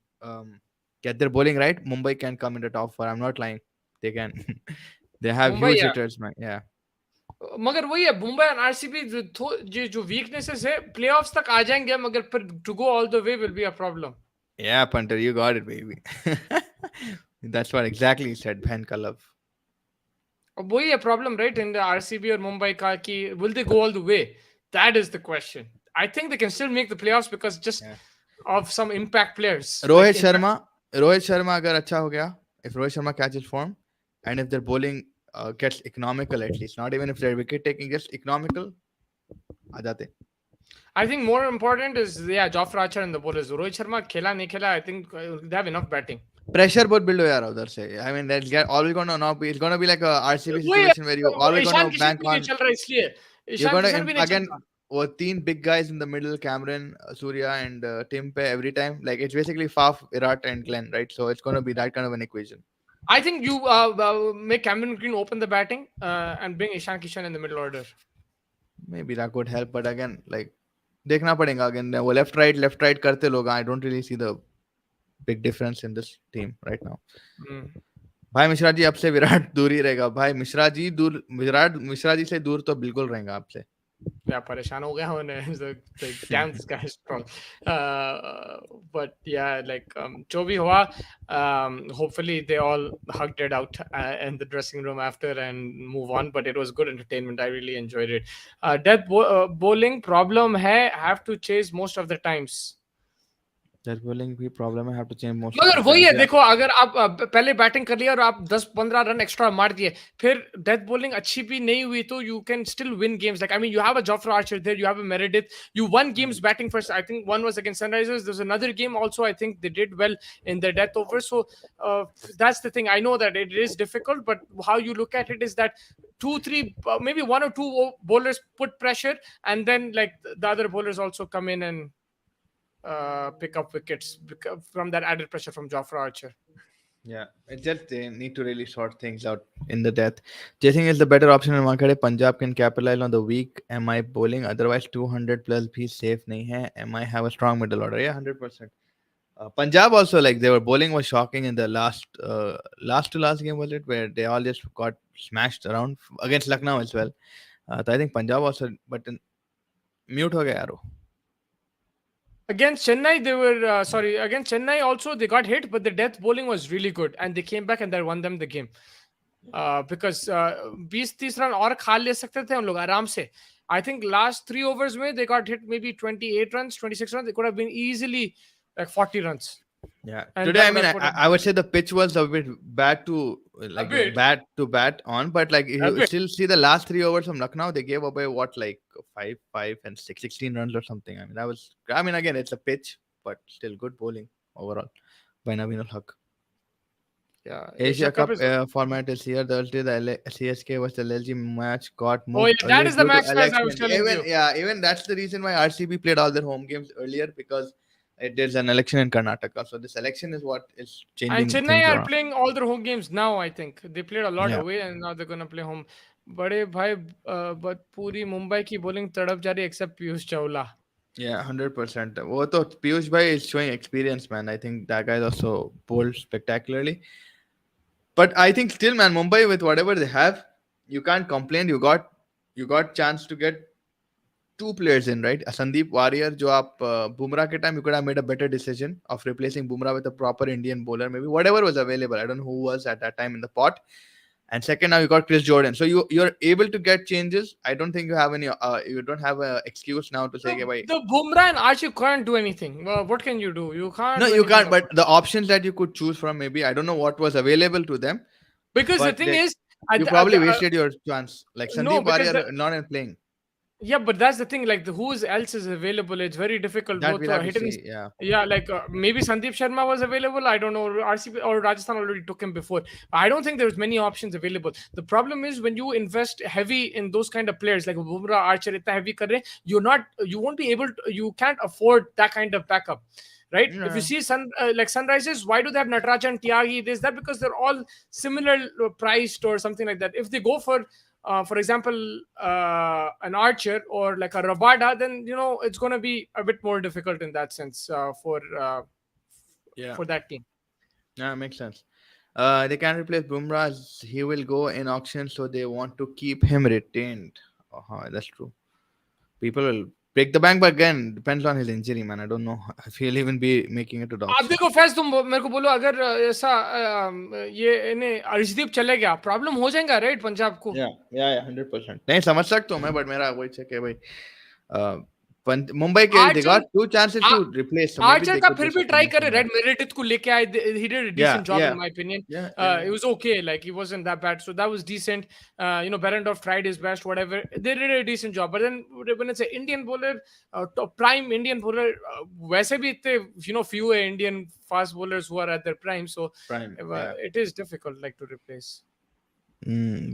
get their bowling right, Mumbai can come in the top four. I'm not lying. They can. They have Mumbai, huge yeah. hitters, man. Yeah. मगर वही है मुंबई और RCB जो weaknesses है playoffs तक आ जाएंगे मगर फिर to go all the way will be a problem. Yeah, punter, you got it, baby. That's what exactly you said. Bhan ka love. वही है प्रॉब्लम राइट इन आरसीबी और मुंबई का कि will they go all the way. That is the question. I think they can still make the playoffs because just of some impact players. Rohit Sharma अगर अच्छा हो गया, if Rohit Sharma catches form and if their bowling gets economical, at least not even if their wicket taking just economical, आ जाते. I think more important is Jofra Archer and the bowlers. Rohit Sharma खेला नहीं खेला, I think they have enough batting. Pressure बहुत build हो यार उधर से. I mean that's always going to not be. It's going to be like a RCB situation where you always going to bank on. चल रहा है इसलिए. You're going to again वो तीन big guys in the middle, Cameron, Surya and Tim पे every time. Like it's basically Faf, Virat and Glenn, right? So it's going to be that kind of an equation. I think you make Cameron Green open the batting and bring Ishan Kishan in the middle order. Maybe that could help, but again, like देखना पड़ेगा again. वो left right करते लोग. I don't really see the big difference in this team right now. भाई मिश्रा जी आपसे विराट दूर ही रहेगा. भाई मिश्रा जी से दूर तो बिल्कुल रहेगा आपसे. Yeah, परेशान हो गया उन्हें. Damn, this guy is strong. But yeah, like जो भी हुआ, hopefully they all hugged it out in the dressing room after and move on. But it was good entertainment. I really enjoyed it. Death bowling problem है. Have to chase most of the times. Death bowling भी problem है. have to change most. मगर वही है देखो अगर आप पहले बैटिंग कर लिया और आप 10-15 रन एक्स्ट्रा मार दिए फिर डेथ बॉलिंग अच्छी भी नहीं हुई तो you can still win games. Like I mean you have a Jofra Archer there, you have a Meredith, you won games batting first. I think one was against Sunrisers. There's another game also I think they did well in their death over. So that's the thing. I know that it is difficult, but how you look at it is that 2-3 maybe 1 or 2 bowlers put pressure and then like the other bowlers also come in and pick up wickets from that added pressure from Jofra Archer. Yeah, it's just they need to really sort things out in the death. Chasing is the better option in market. Punjab can capitalize on the weak MI bowling. Otherwise, 200 plus bhi safe nahi hai. MI have a strong middle order. Yeah, 100%. Punjab also like their bowling was shocking in the last to last game was it where they all just got smashed around against Lucknow as well. So I think Punjab also, but mute ho gaya yaro. Against Chennai, they were against Chennai also they got hit, but the death bowling was really good, and they came back and they won them the game. Because 20-30 run और खा ले सकते थे हम लोग आराम से. I think last 3 overs में they got hit maybe 28 runs, 26 runs. They could have been easily like 40 runs. Yeah. and Today, that I would mean, have I, put I I would say the pitch was a bit bad to a like bit, bad to bat on, but like a you bit. still see the last 3 overs from Lucknow, they gave away what like five and 16 runs or something. I mean, that was. I mean, again, it's a pitch, but still good bowling overall by Naveen ul Haq. Yeah, Asia Asia Cup Cup is. format is here. Thursday, the CSK was the LG match got Oh moved yeah, that earlier is the due to match as I was election. telling Even you. yeah, even that's the reason why RCB played all their home games earlier because there's an election in Karnataka. So this election is what is And changing Chennai things are around. playing all their home games now. I think they played a lot Yeah. away, and now they're gonna play home. बड़े भाई but पूरी मुंबई की bowling तड़प जा रही except Piyush Chawla. Yeah, 100%. वो तो Piyush Bhai is showing experience, man. I think that guy is also bowled spectacularly. But I think still, man, Mumbai with whatever they have, you can't complain. You got chance to get two players in, right? A Sandeep Warrior, जो आप Bumrah के time you could have made a better decision of replacing Bumrah with a proper Indian bowler, maybe whatever was available. I don't know who was at that time in the pot. And second, now you got Chris Jordan. So you're able to get changes. I don't think you have any. You don't have a excuse now to say, okay, bhai, The Bumrah and Archie can't do anything. Well, what can you do? You can't no, do you anything can't. about But the options that you could choose from, maybe I don't know what was available to them, because the but thing is, you probably wasted your chance. Like no, Sandeep because the Warrior not in playing. yeah, but that's the thing. Like, who's else is available? It's very difficult. That Both we'll have to hit and see. Yeah, yeah, like maybe Sandeep Sharma was available. I don't know. RCB or Rajasthan already took him before. I don't think there's many options available. The problem is when you invest heavy in those kind of players like Bumrah, Archer, itna heavy kar rahe, you won't be able to. You can't afford that kind of backup. Right? If you yeah, see like Sunrisers, why do they have Natarajan, Tyagi? This that because they're all similar priced or something like that. If they go for example, an Archer or like a Rabada, then it's going to be a bit more difficult in that sense yeah, for that team. yeah. Makes sense. They can replace Bumrah. He will go in auction, so they want to keep him retained. That's true. People will break the bank, but again, depends on his injury, man. I don't know if he'll even be making it to the आप auction. देखो फैज तुम मेरे को बोलो अगर ऐसा ये इन्हें अर्शदीप चले गया प्रॉब्लम हो जाएगा राइट पंजाब को Yeah, yeah, yeah, 100%. नहीं समझ सकता हूँ मैं, but मेरा वही है कि भाई मुंबई के they Archer got two chances to replace, so maybe Archer they का could फिर do भी ट्राई something करे from रेड that. मेरिडिथ को लेके आए he did a Yeah, decent job in yeah, my opinion. yeah, yeah, It was okay, like he wasn't that bad, so that was decent. Berendorf tried his best, whatever, they did a decent job. But then when it's an Indian bowler, top prime Indian bowler, वैसे भी इतने few Indian fast bowlers who are at their prime, so prime, yeah. it is difficult like to replace.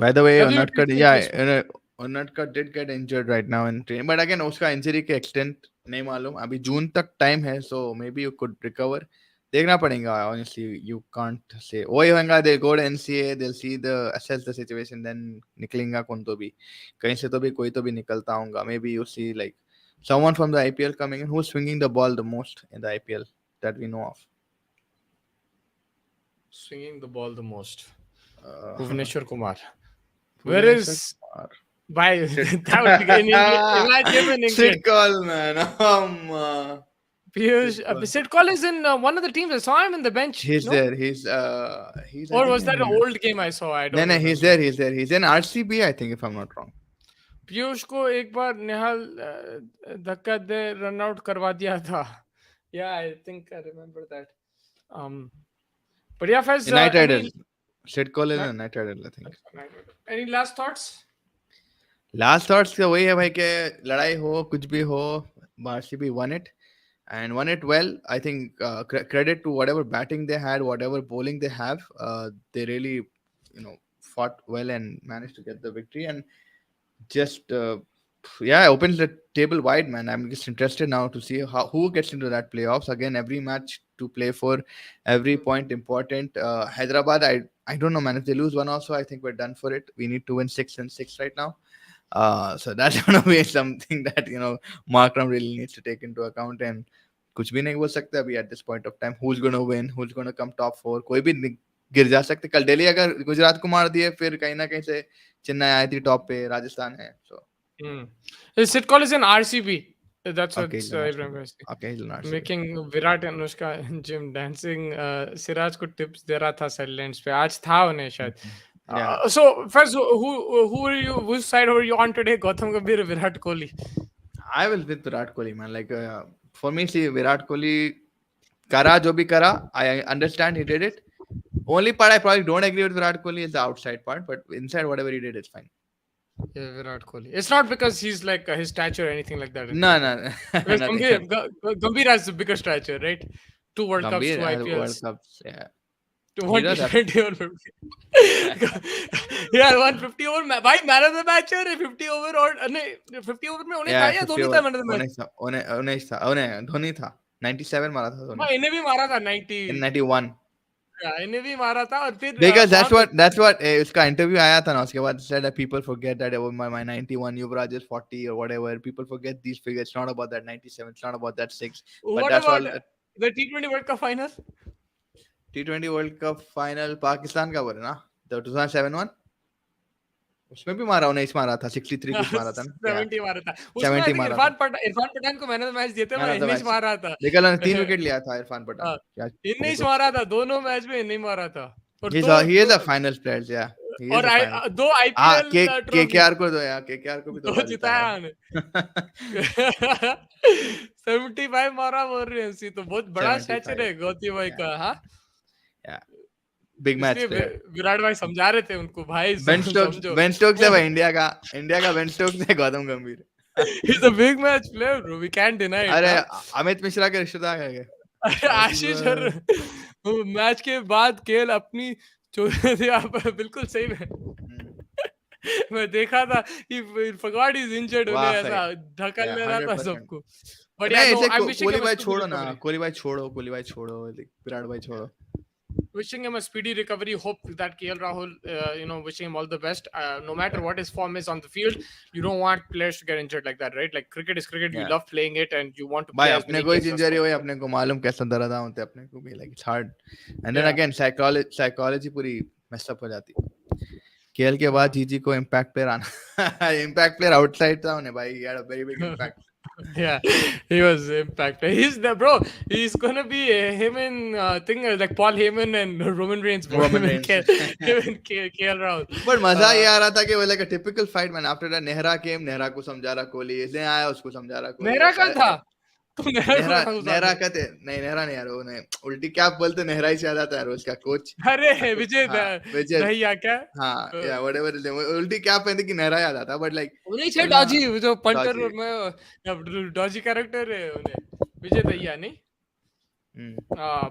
By the way, Unatkar, WTC yeah, replacement. Unatkar did get injured right now in training, but again, उसका injury के extent नहीं मालूम. अभी जून तक time है, so maybe you could recover. देखना पड़ेगा. Honestly, you can't say. वही होगा, they go to NCA, they'll see assess the situation, then निकलेगा कौन तो भी. कहीं से तो भी कोई तो भी निकलता होगा. Maybe you see like someone from the IPL coming in who's swinging the ball the most in the IPL that we know of. Swinging the ball the most. Uh, Bhuvneshwar Kumar. Where Bhuvneshwar is Kumar. by that would be in England. Imagine in England. Sit call, man. Piyush, Sit call. Sid Call is in one of the teams. I saw him in the bench. He's No, there. He's I or think was that an in old game I saw? I no, don't no, he's remember. there. He's there. He's in RCB, I think, if I'm not wrong. Piyush को एक बार निहाल धक्का they run out करवा दिया था. Yeah, I think I remember that. But yeah, Faiz, Night any Riders. Sid call is a Night Rider, I think. any last thoughts? Last thoughts का वही है भाई कि लड़ाई हो कुछ भी हो, RCB won it and won it well. I think credit to whatever batting they had, whatever bowling they have, they really fought well and managed to get the victory and just opens the table wide, man. I'm just interested now to see who gets into that playoffs again. Every match to play for, every point important. Hyderabad, I don't know, man. If they lose one also, I think we're done for it. We need to win 6 and 6 right now. So that's gonna be something that Markram really needs to take into account. And कुछ भी नहीं बोल सकते अभी at this point of time. Who's gonna win? Who's gonna come top 4? कोई भी गिर जा सकते. कल दिल्ली अगर गुजरात को मार दिए, फिर कहीं ना कहीं से चेन्नई आई थी टॉप पे, राजस्थान है. So Sid Call is in RCB. That's what okay, Ibrahim was saying. okay, he'll not say. Making Virat and Anushka in gym dancing. Siraj को टिप्स दे रहा था साइलेंस पे. आज था उन्हें शायद. Yeah. So first, who are you? Which side are you on today? Gautam Gambhir or Virat Kohli? I will with Virat Kohli, man. Like for me, see Virat Kohli. Kara jo bhi kara, I understand he did it. Only part I probably don't agree with Virat Kohli is the outside part, but inside whatever he did is fine. Yeah, Virat Kohli. It's not because he's like his stature or anything like that. No, no, Because nothing. Gambhir has the bigger stature, right? 2 World Cups, Gambhir two has World IPLs, Cups. Yeah, he one does have. T20 or 50. Yeah, 150 over. भाई man of the match है 50 over और नहीं 50 over में उन्हें था Yeah, या 50 धोनी था over. Man of the match? उन्नीस था, धोनी था. 97 मारा था धोनी. हाँ इन्हें भी मारा था 90. In 91. इन्हें भी मारा था और फिर Because that's और what उसका interview आया था ना उसके बाद said that people forget that my 91 Yuvraj is 40 or whatever. People forget these figures. It's not about that 97. It's not about that 6. But what that's all. about the T20 World Cup final? T20 World Cup final Pakistan का बोले ना, the 2007 one. उसमें भी मारा 19 मारा था, 63 कुछ मारा था ना. 70 मारा था उसमें. 70 I think मारा था. इरफान पठान को मैन ऑफ द मैच देते मैन हुए ऑफ द इनिंग्स मैच. मारा था. देखा ना 3 विकेट लिया था इरफान पठान. हाँ, क्या इनिंग्स देखो. मारा था दोनों मैच में इनिंग मारा था और He is a finals player, yeah. He is और a final. दो आईपीएल ट्रॉफी KKR को दो यार, KKR को भी दो दो जिताया हमने. 75 मारा बोल रहे हैं उसी तो बहुत बड़ा स्टैचर है गौती भाई का. हाँ Yeah. Big match इसलिए player. विराट भाई समझा रहे थे उनको भाई समझो. Ben Stokes है भाई इंडिया का Ben Stokes है गौतम गंभीर. He's a big match player bro, we can't deny it. अरे अमित मिश्रा के रिश्तेदार है क्या? आशीष और मैच के बाद केएल अपनी थे आप बिल्कुल सही में. मैं देखा था he forgot he's injured उन्हें ऐसा ढकल ले रहा था सबको. But yeah, no, I'm wishing him a speedy recovery. Kohli भाई छोड़ो विराट भाई छोड़ो. Wishing him a speedy recovery. Hope that KL Rahul, wishing him all the best. No matter what his form is on the field, you don't want players to get injured like that, right? Like cricket is cricket. You love playing it, and you want to play. भाई as अपने many को games as injury possible. हुई अपने को मालूम कैसा दर्द होता है अपने को भी. Like it's hard. And then again psychology पूरी mess up हो जाती. केएल के बाद जीजी को इम्पैक्ट प्लेयर आना. इम्पैक्ट प्लेयर आउटसाइड था उन्हें भाई. He had a very big impact. Yeah, he was impacted. He's the bro. He's gonna be him and thing like Paul Heyman and Roman Reigns. Roman Reigns. Him and KL Rahul. But मजा ये आ रहा था कि वो like a typical fight man. After that Nehra came, Nehra को समझा रहा कोहली. इसने आया उसको समझा रहा कोहली. नेहरा कौन था? नेहरा कहते नहीं नेहरा नहीं यार वो नहीं उल्टी क्या बोलते नेहरा ही से याद आता है उसका कोच. अरे विजय दहिया क्या? हाँ या whatever उल्टी क्या पहनते कि नेहरा याद आता. But like उन्हीं से डॉजी जो पंटर में डॉजी कैरेक्टर है उन्हें विजय दहिया नहीं.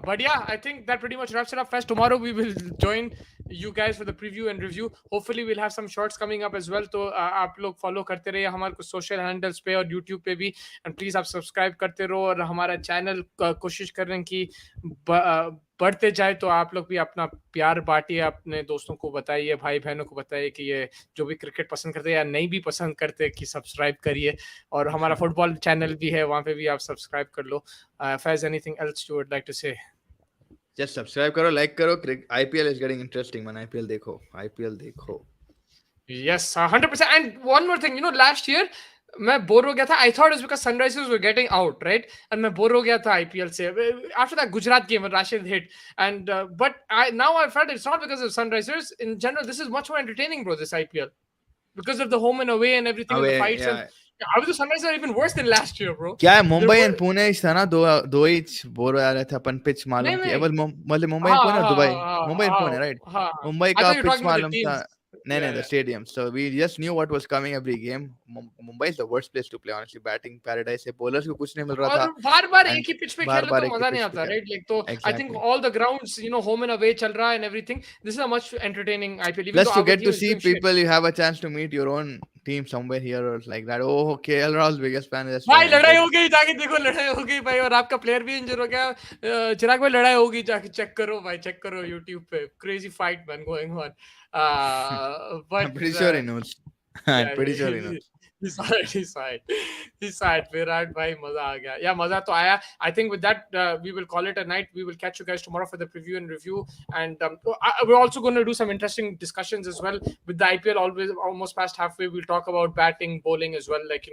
But yeah, I think that pretty much wraps it up. First, tomorrow we will join you guys for the preview and review. Hopefully, we'll have some shorts coming up as well. तो आप लोग follow करते रहिए हमारे कुछ social handles पे और YouTube पे भी. And please आप subscribe करते रहो और हमारा channel कोशिश कर रहे हैं कि बढ़ते जाए. तो आप लोग भी अपना प्यार बांटिए, अपने दोस्तों को बताइए, भाई बहनों को बताइए कि ये जो भी क्रिकेट पसंद करते हैं या नहीं भी पसंद करते कि सब्सक्राइब करिए. और हमारा फुटबॉल चैनल भी है, वहाँ पे भी आप सब्सक्राइब कर लो. Faiz, anything else you would like to say? Just subscribe करो, like करो. IPL is getting interesting man. IPL देखो. Yes, 100%. And one more thing, last year मैं बोर हो गया था. I thought it's because Sunrisers were getting out, right? And मैं bore हो गया था IPL से. After that Gujarat game when Rashid hit, and but now I felt it's not because of Sunrisers. In general, this is much more entertaining, bro. This IPL because of the home and away and everything, and the fights. Yeah. And I was the Sunrisers are even worse than last year, bro. क्या है Mumbai and Pune था ना दो ही bore आ रहे थे अपन pitch मालूम थी. मतलब Mumbai and Pune Dubai Mumbai and Pune right. Mumbai का पिच मालूम था. No, the stadium. So we just knew what was coming every game. Mumbai is the worst place to play, honestly. Batting paradise है. Bowlers को कुछ नहीं मिल रहा था. बार-बार एक ही पिच पे खेलने तो मजा नहीं आता, right? Like तो I think all the grounds, home and away चल रहा है and everything. This is a much entertaining IPL. Plus to get to see people, you have a chance to meet your own team somewhere here or like that. Oh, KL Rahul's biggest fan is. भाई लड़ाई हो गई, जाके देखो लड़ाई हो गई भाई. और आपका प्लेयर भी इंजर हो गया. चिराग भाई लड़ाई होगी, जाके चेक करो भाई, चेक करो YouTube पे. Crazy fight man going on. But I'm pretty sure he knows. I'm pretty sure he knows. He saw it. Virat bhai, maza aa gaya. Yeah, maza to aaya. I think with that, we will call it a night. We will catch you guys tomorrow for the preview and review. And we're also going to do some interesting discussions as well. With the IPL almost past halfway, we'll talk about batting, bowling as well. Like,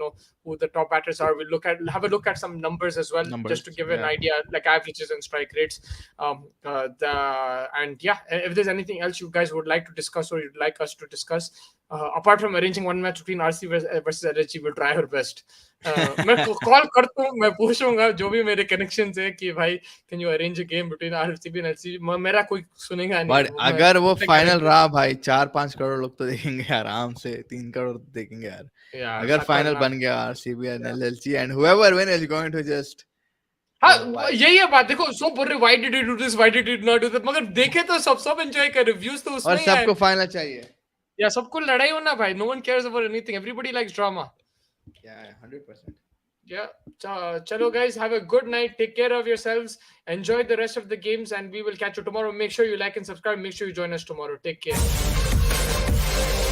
who the top batters are. We'll have a look at some numbers as well, just to give an idea, like averages and strike rates. And yeah, if there's anything else you guys would like to discuss or you'd like us to discuss, apart from arranging one match between RCB versus LSG, we'll try our best. मैं call करता हूँ, मैं पूछूंगा जो भी मेरे connections है कि भाई can you arrange a game between RCB and LSG. मेरा कोई सुनेगा नहीं. बट अगर वो फाइनल रहा भाई 4-5 करोड़ लोग तो देखेंगे आराम से, 3 करोड़ देखेंगे यार. अगर फाइनल बन गया RCB and LSG and whoever win is going to just हाँ यही है बात. देखो सब बोल रहे why did he do this, why did he not do that, मगर देखे तो सब एंजॉय कर. रिव्यूज तो उसमें और ही है. सबको फाइनल चाहिए. या सबको लड़ाई होना भाई. No one cares about anything. Everybody likes drama. Yeah, 100%. Yeah. Chalo guys, have a good night. Take care of yourselves. Enjoy the rest of the games and we will catch you tomorrow. Make sure you like and subscribe. Make sure you join us tomorrow. Take care.